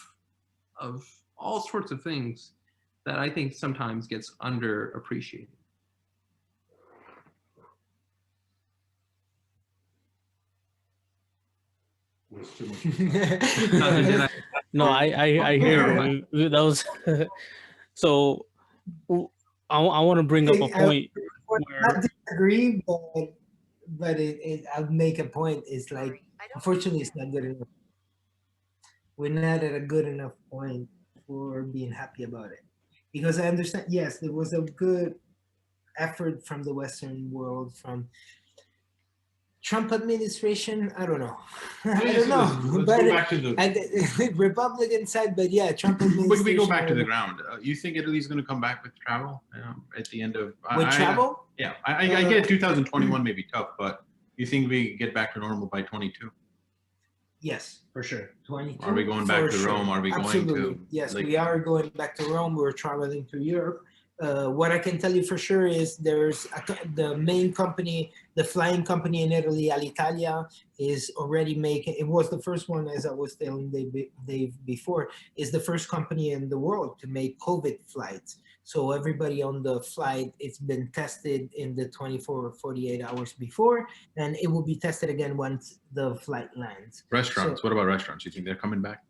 of all sorts of things that I think sometimes gets underappreciated. No, I hear you. That was so. I want to bring up a point I disagree, but I'll make a point. It's like, unfortunately, it's not good enough. We're not at a good enough point for being happy about it, because I understand. Yes, there was a good effort from the Western world, from Trump administration. I don't know. I don't know. Let's go back to the Republican side, but yeah, Trump administration. We go back to the ground. You think Italy's going to come back with travel at the end of travel? Yeah, I get 2021 may be tough, but you think we get back to normal by 22? Yes, for sure. 22. Are we going back to Rome? Are we Absolutely. going to? Yes, we are going back to Rome. We're traveling to Europe. What I can tell you for sure is there's the main company, the flying company in Italy, Alitalia, is already making, it was the first one, as I was telling Dave before, is the first company in the world to make COVID flights. So everybody on the flight, it's been tested in the 24 or 48 hours before, and it will be tested again once the flight lands. Restaurants, what about restaurants? You think they're coming back?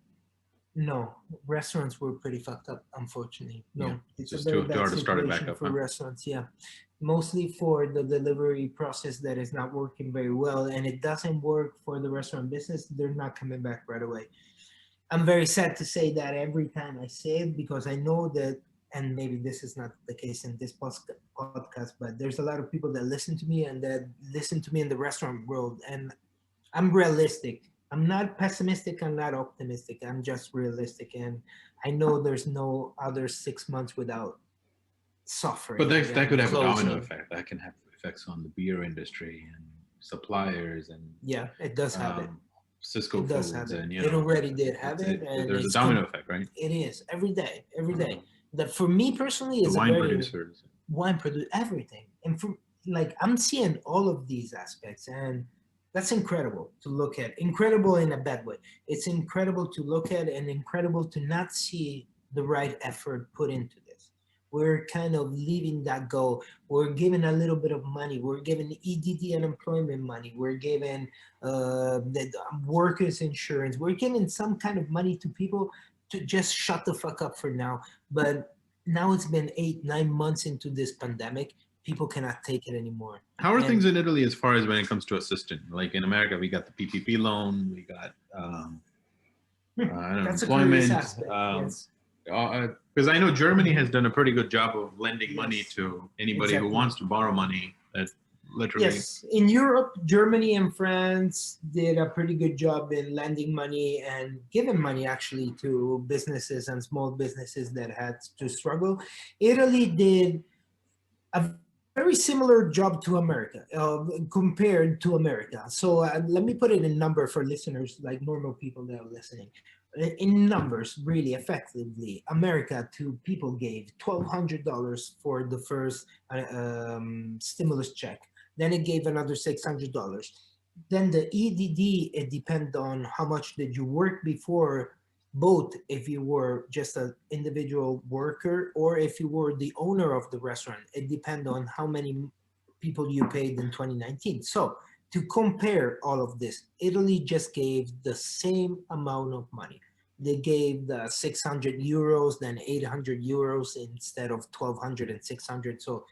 No, restaurants were pretty fucked up, unfortunately. No, Yeah, it's just a very too bad hard to start it back situation up, for huh? restaurants. Yeah, mostly for the delivery process that is not working very well, and it doesn't work for the restaurant business. They're not coming back right away. I'm very sad to say that every time I say it, because I know that, and maybe this is not the case in this podcast, but there's a lot of people that listen to me and that listen to me in the restaurant world, and I'm realistic. I'm not pessimistic, I'm not optimistic, I'm just realistic, and I know there's no other 6 months without suffering. But that could have a domino closing. effect. That can have effects on the beer industry and suppliers and Yeah, it does have it. Cisco It does Foods have it. and It already did have it, and there's a it's domino effect, right? It is every day. That for me personally is The a wine very producers. wine produce everything, and for like I'm seeing all of these aspects, and that's incredible to look at. Incredible in a bad way. It's incredible to look at, and incredible to not see the right effort put into this. We're kind of leaving that go. We're giving a little bit of money. We're giving EDD unemployment money. We're giving the workers insurance. We're giving some kind of money to people to just shut the fuck up for now. But now it's been 8-9 months into this pandemic. People cannot take it anymore. How are things in Italy as far as when it comes to assistance? Like in America, we got the PPP loan, we got That's employment. a curious aspect, yes. Because I know Germany has done a pretty good job of lending money to anybody who Exactly. wants to borrow money. That literally. Yes, in Europe, Germany and France did a pretty good job in lending money and giving money actually to businesses and small businesses that had to struggle. Italy did a very similar job to America, compared to America. So let me put it in number for listeners, like normal people that are listening. In numbers, really effectively, America to people gave $1,200 for the first stimulus check. Then it gave another $600. Then the EDD, it depends on how much did you work before, both if you were just an individual worker or if you were the owner of the restaurant. It depends on how many people you paid in 2019. So to compare all of this, Italy just gave the same amount of money. They gave the 600 euros, then 800 euros instead of 1200 and 600. So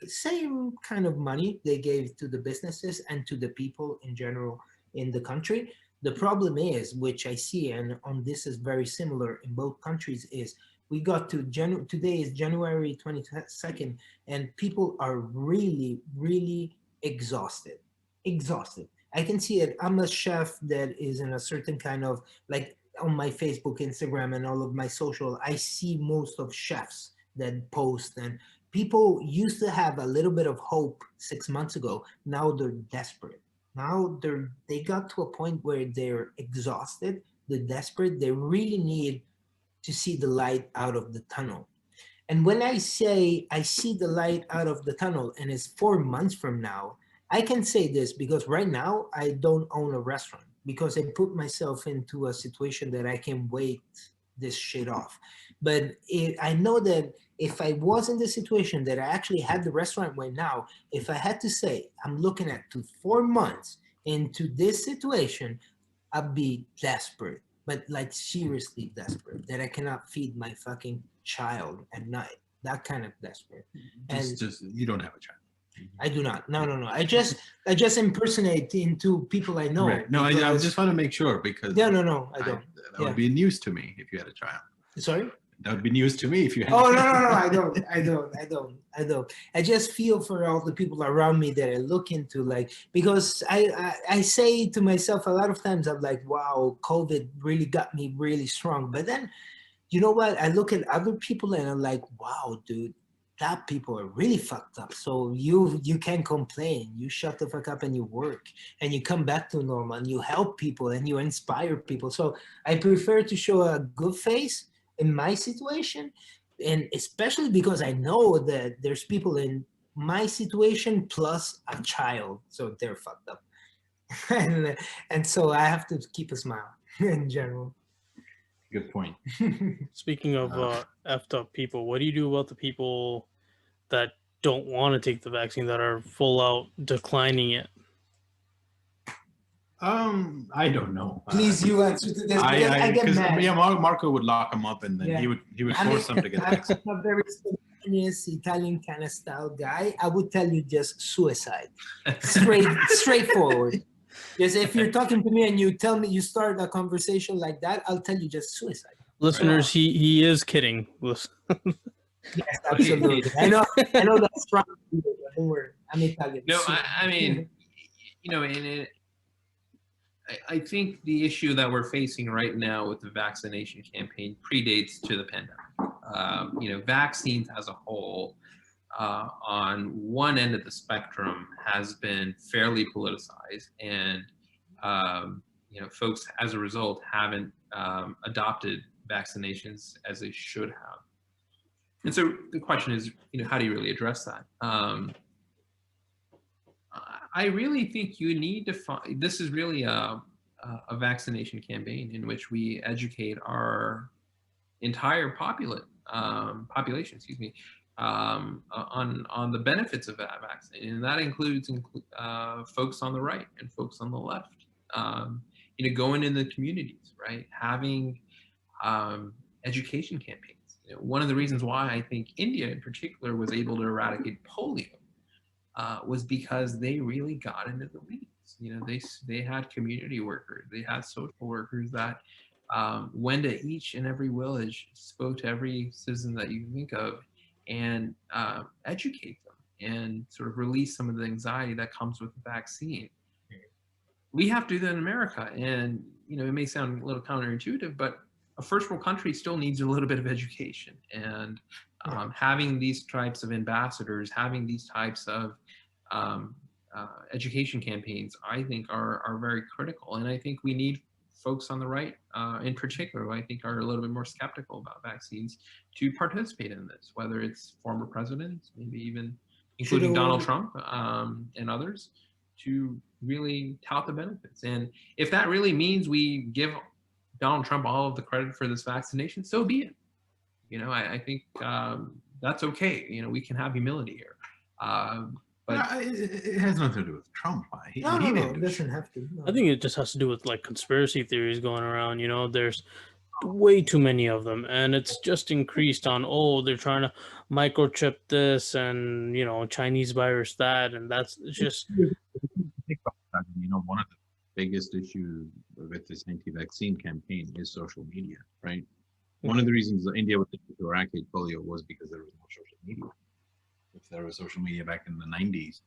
same kind of money they gave to the businesses and to the people in general in the country. The problem is, which I see, and on this is very similar in both countries, is we got to today is January 22nd, and people are really, really exhausted. Exhausted. I can see it. I'm a chef that is in a certain kind of, like, on my Facebook, Instagram, and all of my social, I see most of chefs that post, and people used to have a little bit of hope 6 months ago. Now they're desperate. Now they got to a point where they're exhausted, they're desperate, they really need to see the light out of the tunnel. And when I say I see the light out of the tunnel and it's 4 months from now, I can say this because right now I don't own a restaurant because I put myself into a situation that I can wait this shit off. But I know that if I was in the situation that I actually had the restaurant right now, if I had to say I'm looking at 4 months into this situation, I'd be desperate, but like seriously desperate that I cannot feed my fucking child at night. That kind of desperate. And Just you don't have a child. I do not. No. I just impersonate into people I know. Right. No, I just want to make sure because No, I don't. That would be news to me if you had a child. Sorry? That would be news to me if you had. Oh, no, I don't. I just feel for all the people around me that I look into, like, because I say to myself a lot of times, I'm like, wow, COVID really got me really strong. But then, you know what? I look at other people and I'm like, wow, dude, that people are really fucked up. So you can't complain. You shut the fuck up and you work and you come back to normal and you help people and you inspire people. So I prefer to show a good face in my situation, and especially because I know that there's people in my situation plus a child, so they're fucked up. and so I have to keep a smile in general. Good point. Speaking of effed up people, what do you do about the people that don't want to take the vaccine, that are full out declining it? I don't know. Please, you answer to this. I get mad. Yeah, Marco would lock them up and then he would force them to get the vaccine. I'm a very spontaneous Italian kind of style guy. I would tell you just suicide, straightforward. Just if you're talking to me and you tell me you start a conversation like that, I'll tell you just suicide. Listeners, he is kidding. Yes, absolutely. I know that's wrong. Don't worry, I'm Italian. No, I mean, I think the issue that we're facing right now with the vaccination campaign predates to the pandemic. Vaccines as a whole, on one end of the spectrum, has been fairly politicized, and folks as a result haven't adopted vaccinations as they should have. And so the question is, how do you really address that? I really think you need to find, this is really a vaccination campaign in which we educate our entire population, on the benefits of that vaccine. And that includes folks on the right and folks on the left. Going in the communities, right? Having education campaigns. One of the reasons why I think India in particular was able to eradicate polio was because they really got into the weeds. They had community workers, they had social workers that went to each and every village, spoke to every citizen that you think of, and educate them and sort of release some of the anxiety that comes with the vaccine. We have to do that in America. And, you know, it may sound a little counterintuitive, but a first world country still needs a little bit of education. And having these types of ambassadors, having these types of education campaigns, I think are very critical. And I think we need folks on the right, in particular, who I think are a little bit more skeptical about vaccines, to participate in this, whether it's former presidents, maybe even including Donald Trump and others, to really tout the benefits. And if that really means we give Donald Trump all of the credit for this vaccination, so be it. You know, I think that's okay. You know, we can have humility here. But it has nothing to do with Trump. No, it doesn't have to. No. I think it just has to do with like conspiracy theories going around. You know, there's way too many of them, and it's just increased on, oh, they're trying to microchip this, and you know, Chinese virus that, and that's just. You know, one of the biggest issues with this anti-vaccine campaign is social media, right? One of the reasons that India was able to eradicate polio was because there was no social media. If there was social media back in the 90s,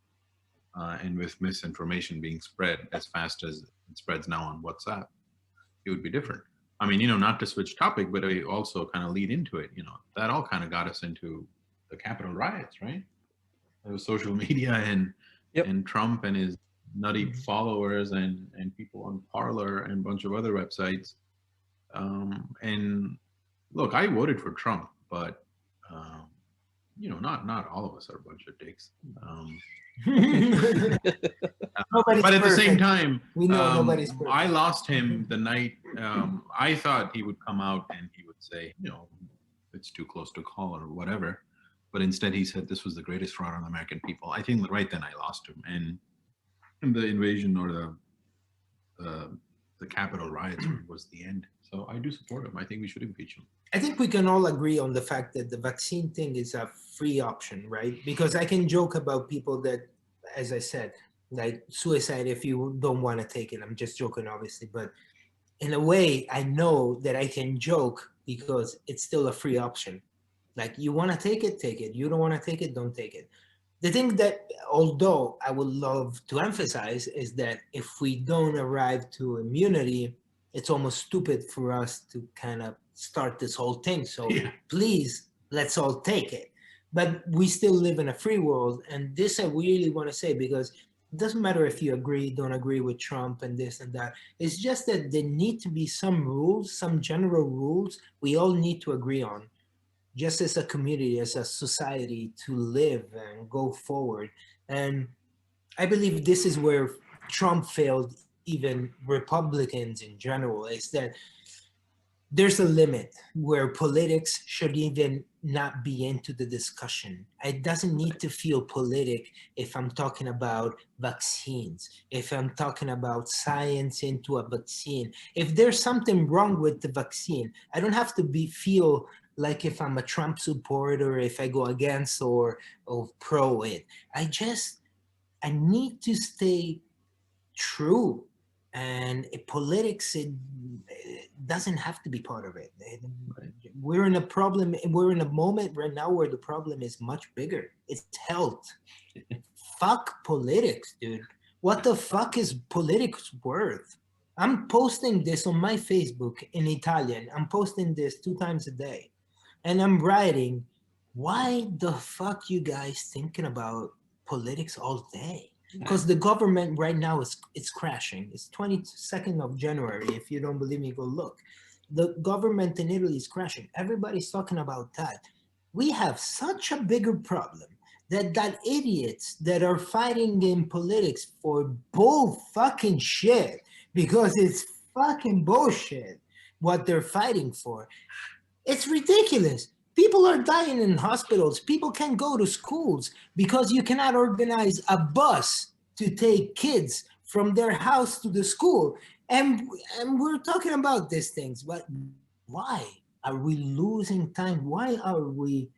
and with misinformation being spread as fast as it spreads now on WhatsApp, it would be different. I mean, you know, not to switch topic, but I also kind of lead into it. You know, that all kind of got us into the Capitol riots, right? There was social media and Trump and his nutty followers and people on Parler and a bunch of other websites. And look, I voted for Trump, but you know, not all of us are a bunch of dicks. But at the same time, we know nobody's perfect. I lost him the night. I thought he would come out and he would say, you know, it's too close to call or whatever. But instead, he said this was the greatest fraud on the American people. I think right then I lost him, and the invasion or the Capitol riots was the end. So I do support him. I think we should impeach him. I think we can all agree on the fact that the vaccine thing is a free option, right? Because I can joke about people that, as I said, like suicide if you don't want to take it. I'm just joking, obviously. But in a way, I know that I can joke because it's still a free option. Like, you want to take it, take it. You don't want to take it, don't take it. The thing that, although I would love to emphasize, is that if we don't arrive to immunity, it's almost stupid for us to kind of start this whole thing. So please, let's all take it. But we still live in a free world. And this I really want to say, because it doesn't matter if you agree, don't agree with Trump and this and that. It's just that there need to be some rules, some general rules we all need to agree on, just as a community, as a society, to live and go forward. And I believe this is where Trump failed, even Republicans in general, is that there's a limit where politics should even not be into the discussion. It doesn't need to feel politic if I'm talking about vaccines, if I'm talking about science into a vaccine. If there's something wrong with the vaccine, I don't have to feel like if I'm a Trump supporter, if I go against or pro it. I need to stay true. And politics, it doesn't have to be part of it. We're in a moment right now where the problem is much bigger. It's health. Fuck politics, dude. What the fuck is politics worth? I'm posting this on my Facebook in Italian. I'm posting this 2 times a day. And I'm writing, why the fuck you guys thinking about politics all day? Because the government right now it's crashing. It's 22nd of January. If you don't believe me, go look. The government in Italy is crashing. Everybody's talking about that. We have such a bigger problem that idiots that are fighting in politics for bull fucking shit, because it's fucking bullshit what they're fighting for. It's ridiculous. People are dying in hospitals. People can't go to schools because you cannot organize a bus to take kids from their house to the school. And we're talking about these things, but why are we losing time? Why are we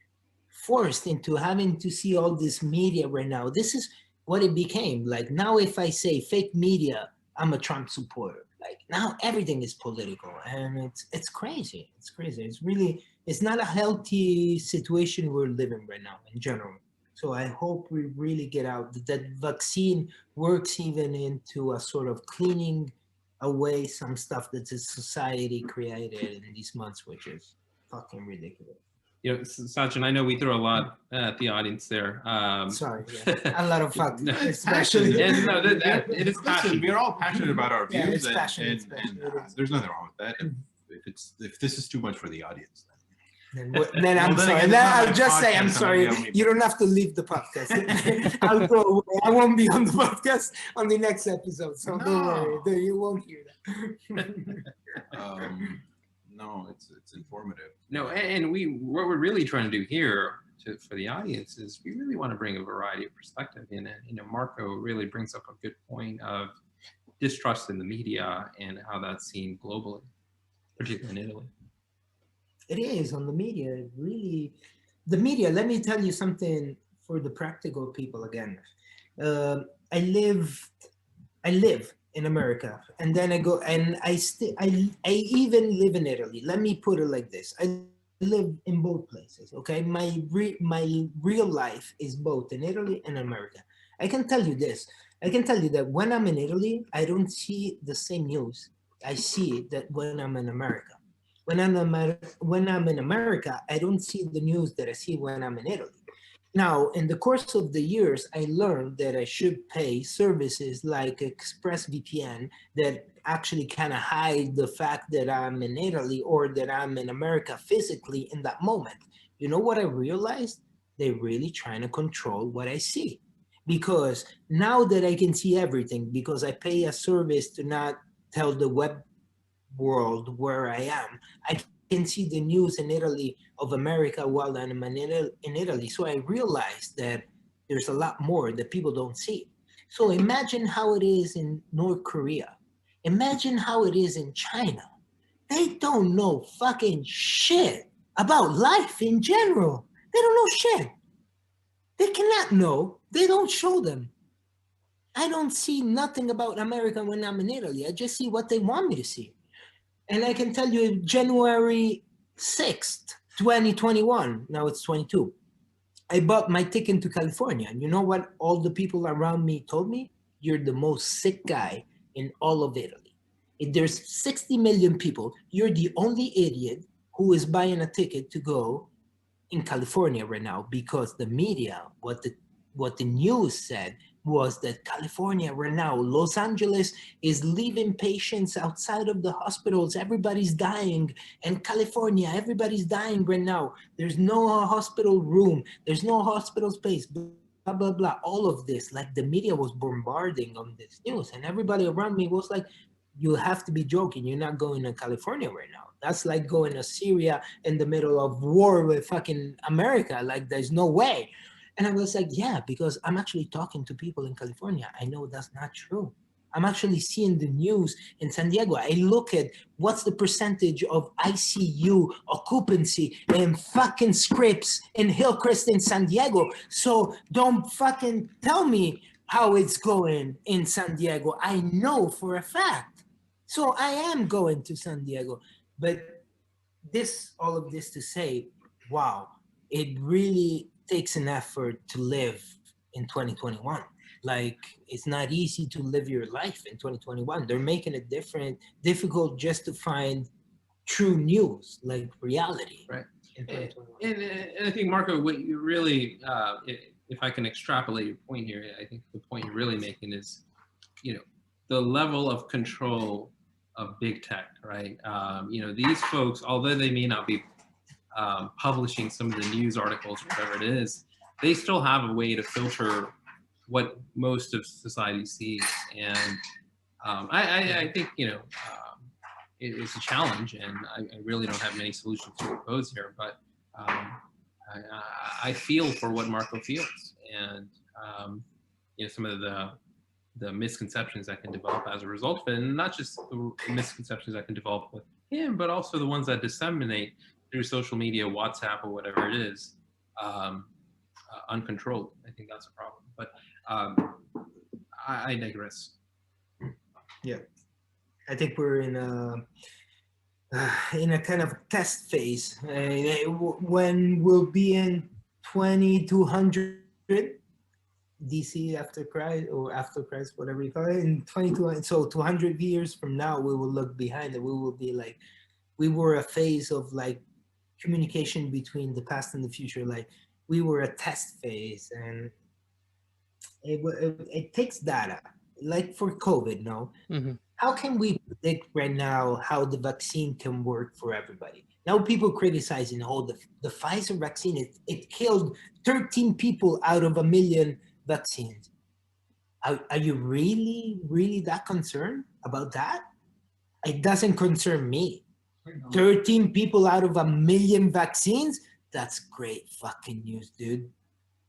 forced into having to see all this media right now? This is what it became. Like, now if I say fake media, I'm a Trump supporter. Like, now everything is political, and it's crazy. It's crazy. It's not a healthy situation we're living right now in general. So I hope we really get out that vaccine works even into a sort of cleaning away some stuff that the society created in these months, which is fucking ridiculous. You know, Sachin, I know we threw a lot at the audience there. Sorry, yeah. A lot of fuck, No, especially. it is Listen, passion. we're all passionate about our Yeah, views, it's passion, it's and passion, it is. there's nothing wrong with that. If this is too much for the audience, Then Well, I'm then sorry. again, it's Then not I'll my just say I'm podcast, sorry. I'm gonna You don't have to leave the podcast. I'll go away. I won't be on the podcast on the next episode, so don't worry. No. You won't hear that. no, it's informative. No, and what we're really trying to do here for the audience is we really want to bring a variety of perspective in it. You know, Marco really brings up a good point of distrust in the media and how that's seen globally, particularly in Italy. It is on the media. It really, the media. Let me tell you something for the practical people again. I live in America, and then I go and I even live in Italy. Let me put it like this: I live in both places. Okay, my real life is both in Italy and America. I can tell you this. I can tell you that when I'm in Italy, I don't see the same news I see that when I'm in America. When I'm in America, I don't see the news that I see when I'm in Italy. Now, in the course of the years, I learned that I should pay services like ExpressVPN that actually kind of hide the fact that I'm in Italy or that I'm in America physically in that moment. You know what I realized? They're really trying to control what I see. Because now that I can see everything, because I pay a service to not tell the web world where I am, I can see the news in Italy of America while I'm in Italy. So I realized that there's a lot more that people don't see. So imagine how it is in North Korea. Imagine how it is in China. They don't know fucking shit about life in general. They don't know shit. They cannot know. They don't show them. I don't see nothing about America when I'm in Italy. I just see what they want me to see. And I can tell you January 6th, 2021, now it's 22, I bought my ticket to California. And you know what all the people around me told me? You're the most sick guy in all of Italy. If there's 60 million people, you're the only idiot who is buying a ticket to go in California right now, because the media, what the news said was that California right now, Los Angeles is leaving patients outside of the hospitals. Everybody's dying. And California, everybody's dying right now. There's no hospital room. There's no hospital space. Blah, blah, blah. All of this, like the media was bombarding on this news. And everybody around me was like, you have to be joking. You're not going to California right now. That's like going to Syria in the middle of war with fucking America. Like, there's no way. And I was like, yeah, because I'm actually talking to people in California. I know that's not true. I'm actually seeing the news in San Diego. I look at what's the percentage of ICU occupancy and fucking scripts in Hillcrest in San Diego. So don't fucking tell me how it's going in San Diego. I know for a fact. So I am going to San Diego. But all of this to say, wow, it really takes an effort to live in 2021. Like, it's not easy to live your life in 2021. They're making it difficult just to find true news, like reality. Right. In 2021. And I think, Marco, what you really, if I can extrapolate your point here, I think the point you're really making is, the level of control of big tech, right? These folks, although they may not be publishing some of the news articles, whatever it is, they still have a way to filter what most of society sees. And I think, it's a challenge, and I really don't have many solutions to propose here, but I feel for what Marco feels, and some of the misconceptions that can develop as a result of it, and not just the misconceptions that can develop with him, but also the ones that disseminate through social media, WhatsApp, or whatever it is, uncontrolled. I think that's a problem. But I digress. Yeah, I think we're in a kind of test phase. When we'll be in 2200 DC after Christ, or after Christ, whatever you call it, in 22. So 200 years from now, we will look behind and we will be like, we were a phase of like communication between the past and the future. Like we were a test phase, and it takes data. Like for COVID, no. Hmm. How can we predict right now how the vaccine can work for everybody? Now people criticizing, oh, the Pfizer vaccine, it killed 13 people out of a million vaccines. Are you really that concerned about that? It doesn't concern me. 13 people out of a million vaccines? That's great fucking news, dude.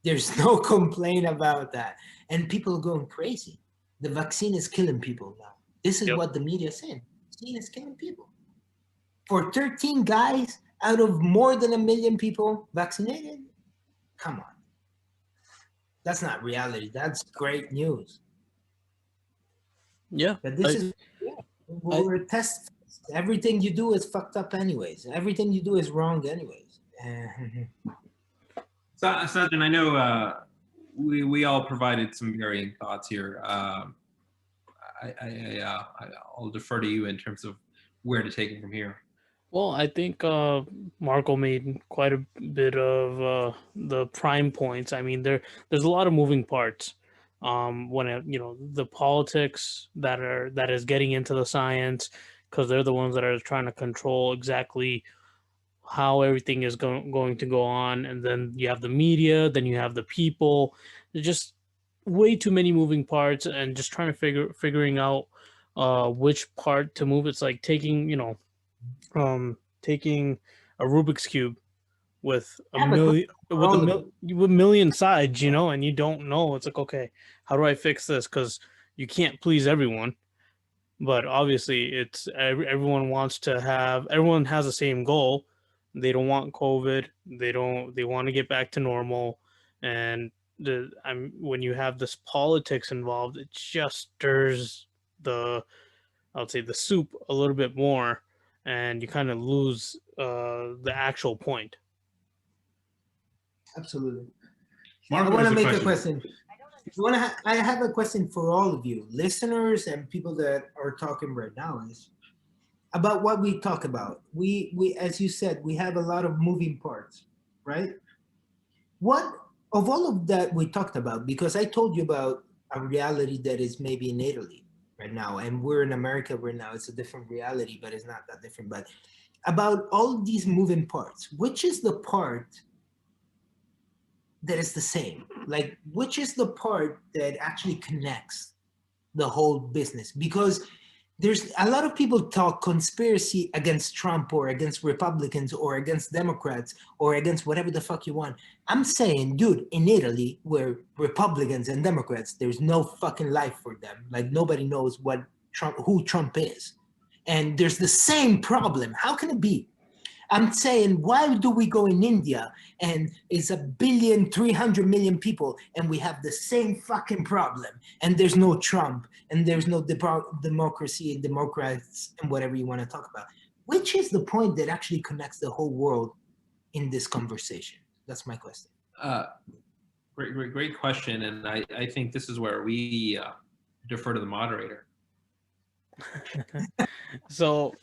There's no complaint about that. And people are going crazy. The vaccine is killing people now. This is Yep. what the media is saying. Vaccine is killing people. For 13 guys out of more than a million people vaccinated, come on. That's not reality. That's great news. Yeah. But this is, we're a test. Everything you do is fucked up anyways. Everything you do is wrong anyways. So, Sajjan, I know we all provided some varying thoughts here. I'll defer to you in terms of where to take it from here. Well, I think Marco made quite a bit of the prime points. I mean, there's a lot of moving parts. When the politics that is getting into the science, because they're the ones that are trying to control exactly how everything is going to go on, and then you have the media, then you have the people. There's just way too many moving parts, and just trying to figuring out which part to move. It's like taking a Rubik's cube with a I have a million for all of with a million sides, and you don't know. It's like, okay, how do I fix this? Because you can't please everyone. But obviously, it's everyone has the same goal. They don't want COVID. They want to get back to normal, and when you have this politics involved, it just stirs the I would say the soup a little bit more, and you kind of lose the actual point. Absolutely. Marco I want has to a make a question. question. I have a question for all of you, listeners and people that are talking right now, is about what we talk about. We as you said, we have a lot of moving parts, right? What of all of that we talked about, because I told you about a reality that is maybe in Italy right now, and we're in America right now. It's a different reality, but it's not that different. But about all these moving parts, which is the part that is the same? Like, which is the part that actually connects the whole business? Because there's a lot of people talk conspiracy against Trump or against Republicans or against Democrats or against whatever the fuck you want. I'm saying, dude, in Italy, where Republicans and Democrats, there's no fucking life for them. Like nobody knows who Trump is. And there's the same problem. How can it be? I'm saying, why do we go in India and it's 1,300,000,000 people and we have the same fucking problem, and there's no Trump and there's no democracy and Democrats and whatever you want to talk about? Which is the point that actually connects the whole world in this conversation? That's my question. Great question, and I think this is where we defer to the moderator. So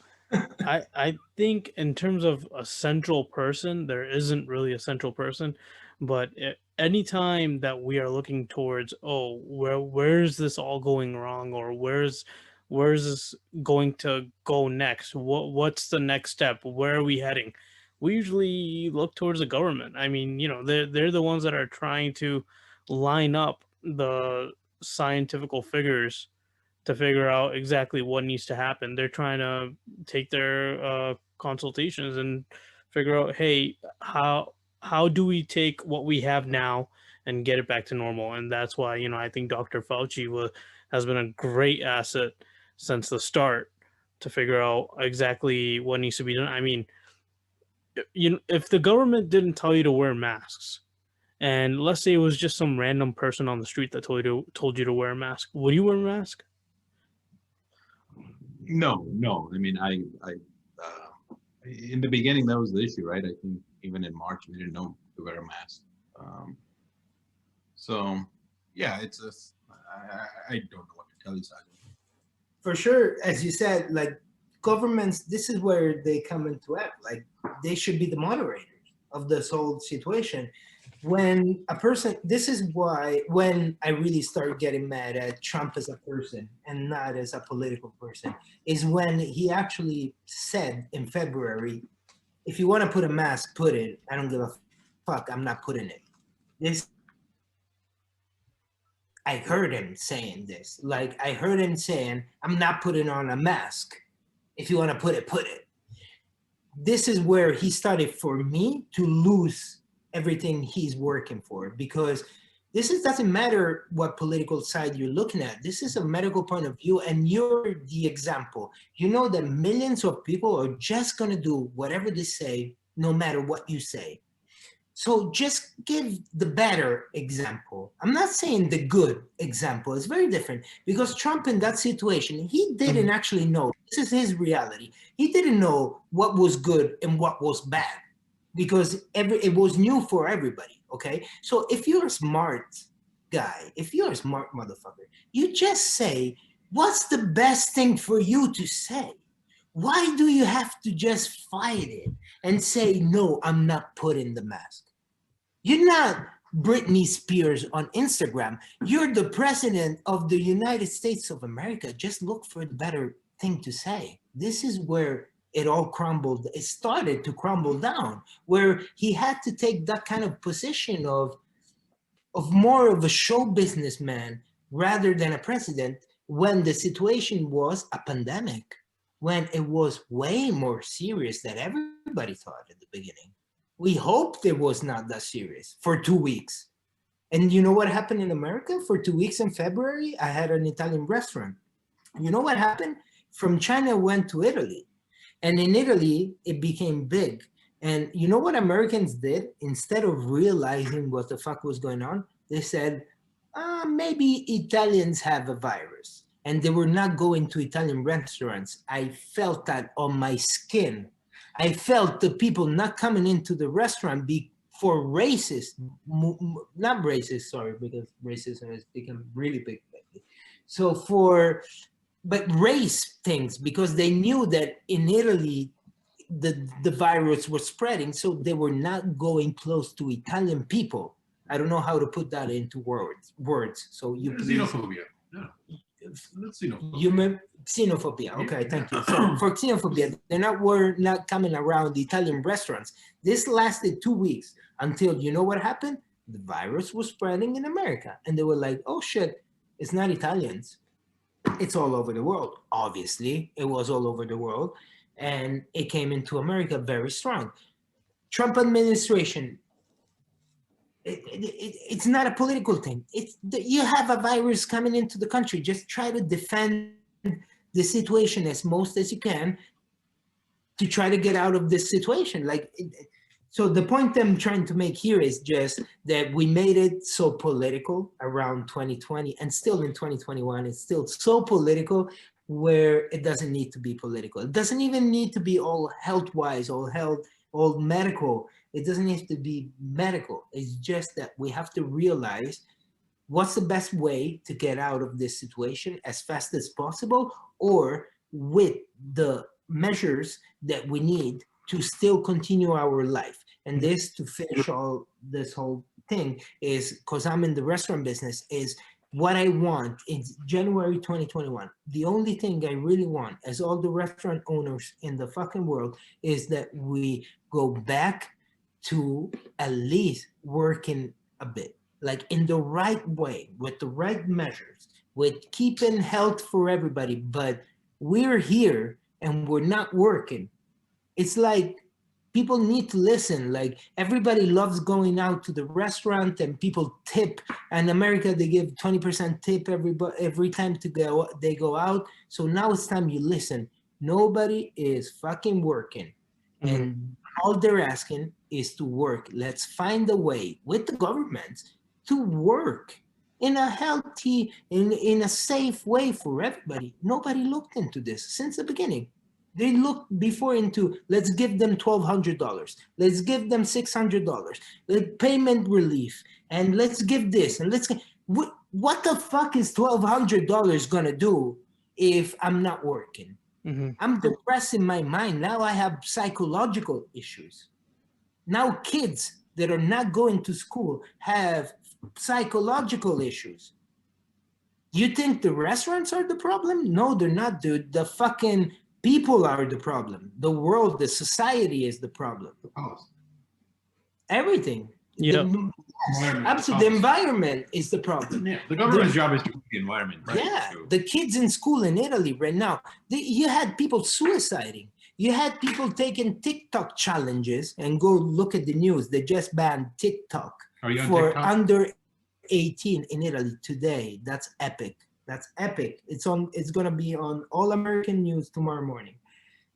I think in terms of a central person, there isn't really a central person, but anytime that we are looking towards, oh, where's this all going wrong, or where's this going to go next? What's the next step? Where are we heading? We usually look towards the government. I mean, they're the ones that are trying to line up the scientific figures to figure out exactly what needs to happen. They're trying to take their consultations and figure out, hey, how do we take what we have now and get it back to normal? And that's why I think Dr. Fauci has been a great asset since the start to figure out exactly what needs to be done. I mean, if the government didn't tell you to wear masks, and let's say it was just some random person on the street that told you to wear a mask, would you wear a mask? No. I mean, in the beginning, that was the issue, right? I think even in March, we didn't know to wear a mask. So, yeah, it's a. I don't know what to tell you, Saaj. For sure, as you said, like governments, this is where they come into act. Like they should be the moderators of this whole situation. When a person, this is why when I really start getting mad at Trump as a person and not as a political person, is when he actually said in February, if you want to put a mask, put it. I don't give a fuck. I'm not putting it. This I heard him saying this. Like I heard him saying, I'm not putting on a mask. If you want to put it, put it. This is where he started for me to lose everything he's working for, because doesn't matter what political side you're looking at. This is a medical point of view, and you're the example. You know that millions of people are just going to do whatever they say, no matter what you say. So just give the better example. I'm not saying the good example. It's very different, because Trump in that situation, he didn't actually know. This is his reality. He didn't know what was good and what was bad, because it was new for everybody. Okay. So if you're a smart guy, if you're a smart motherfucker, you just say, what's the best thing for you to say? Why do you have to just fight it and say, no, I'm not putting the mask? You're not Britney Spears on Instagram. You're the president of the United States of America. Just look for the better thing to say. This is where it all crumbled. It started to crumble down, where he had to take that kind of position of more of a show businessman rather than a president, when the situation was a pandemic, when it was way more serious than everybody thought at the beginning. We hoped it was not that serious for 2 weeks. And you know what happened in America? For 2 weeks in February, I had an Italian restaurant. You know what happened? From China went to Italy. And in Italy, it became big. And you know what Americans did? Instead of realizing what the fuck was going on, they said, maybe Italians have a virus. And they were not going to Italian restaurants. I felt that on my skin. I felt the people not coming into the restaurant for racist, not racist, sorry, because racism has become really big lately. So but race things, because they knew that in Italy, the virus was spreading, so they were not going close to Italian people. I don't know how to put that into words. So you xenophobia. No. Xenophobia. Okay, thank you. So for xenophobia, were not coming around the Italian restaurants. This lasted 2 weeks until, you know what happened? The virus was spreading in America, and they were like, "Oh shit, it's not Italians. It's all over the world." Obviously, it was all over the world, and it came into America very strong. Trump administration. It's not a political thing. You have a virus coming into the country. Just try to defend the situation as most as you can to try to get out of this situation. So the point I'm trying to make here is just that we made it so political around 2020, and still in 2021, it's still so political where it doesn't need to be political. It doesn't even need to be all health-wise, all medical. It doesn't need to be medical. It's just that we have to realize what's the best way to get out of this situation as fast as possible, or with the measures that we need to still continue our life. And this, to finish all this whole thing, is because I'm in the restaurant business, is what I want in January 2021. The only thing I really want, as all the restaurant owners in the fucking world, is that we go back to at least working a bit, like in the right way, with the right measures, with keeping health for everybody. But we're here and we're not working. It's like people need to listen. Like everybody loves going out to the restaurant, and people tip. In America, they give 20% tip every time they go out. So now it's time you listen. Nobody is fucking working. And all they're asking is to work. Let's find a way with the government to work in a healthy, in a safe way for everybody. Nobody looked into this since the beginning. They look before into, let's give them $1,200. Let's give them $600. Like payment relief. And let's give this. And let's, what the fuck is $1,200 gonna do if I'm not working? Mm-hmm. I'm depressed in my mind. Now I have psychological issues. Now kids that are not going to school have psychological issues. You think the restaurants are the problem? No, they're not, dude. The fucking people are the problem. The world, the society is the problem. Everything. Yeah. Absolutely. The environment is the problem. Yeah, the government's job is to keep the environment right. Yeah, So, the kids in school in Italy right now, you had people suiciding. You had people taking TikTok challenges, and go look at the news. They just banned TikTok are you on for TikTok? under 18 in Italy today. That's epic. That's epic. It's gonna be on All American News tomorrow morning.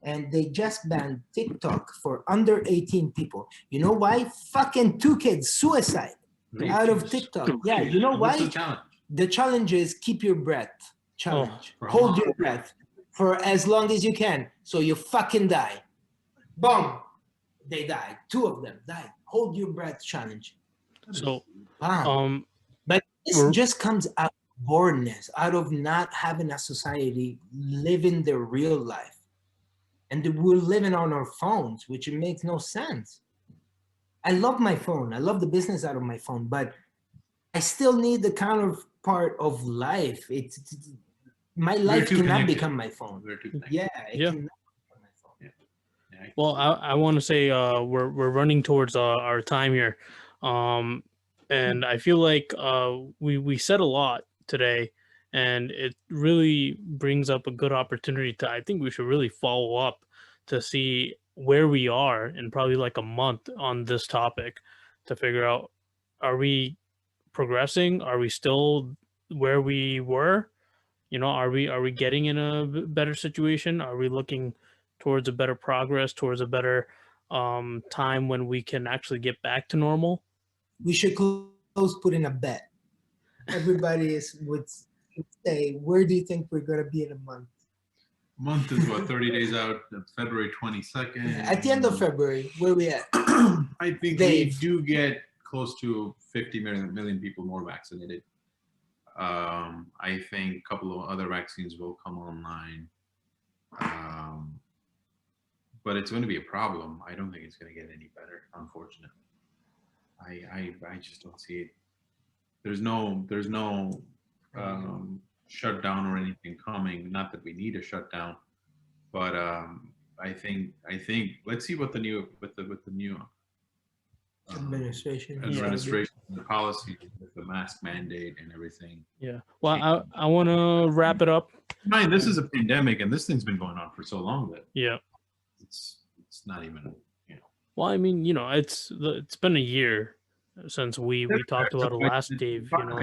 And they just banned TikTok for under 18 people. You know why? Fucking 2 kids suicide out of TikTok. Yeah, you know What's why? the challenge? The challenge is keep your breath challenge. Oh, Hold your breath for as long as you can, so you fucking die. Boom. They died. 2 of them died. Hold your breath challenge. So, Bam. But this just comes out of boredness, out of not having a society living their real life. And we're living on our phones, which it makes no sense. I love my phone. I love the business out of my phone, but I still need the counterpart of life. My life cannot connected. Become my phone. We're too connected. Yeah, it Yeah. cannot become my phone. Yeah. well, I want to say we're running towards our time here, and I feel like we said a lot today, and it really brings up a good opportunity to. I think we should really follow up to see where we are in probably like a month on this topic, to figure out, are we progressing? Are we still where we were? You know, are we getting in a better situation? Are we looking towards a better progress, towards a better time when we can actually get back to normal? We should close put in a bet. Everybody would say, where do you think we're going to be in a month? Month is what, 30 days out, February 22nd. At the end of February, where we at? I think Dave. we do get close to 50 million people more vaccinated. I think a couple of other vaccines will come online. But it's going to be a problem. I don't think it's going to get any better, unfortunately. I just don't see it. There's no shutdown or anything coming. Not that we need a shutdown, but I think let's see what the new Administration. the policy with the mask mandate and everything. Yeah. Well, I want to wrap it up. Mind, this is a pandemic, and this thing's been going on for so long that Yeah. it's not even, Well, I mean, you know, it's been a year since we talked about it last, Dave. You know,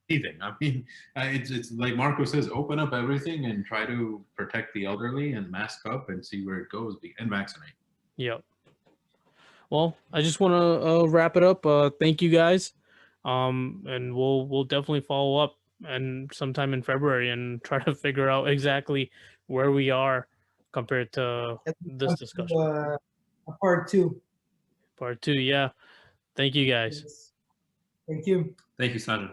anything. I mean, it's like Marco says, open up everything and try to protect the elderly and mask up and see where it goes and vaccinate. yeah. Well, I just want to wrap it up. Thank you guys, and we'll definitely follow up and sometime in February and try to figure out exactly where we are compared to this discussion. Part 2. Part 2, yeah. Thank you guys. Thank you. Thank you, Saaj.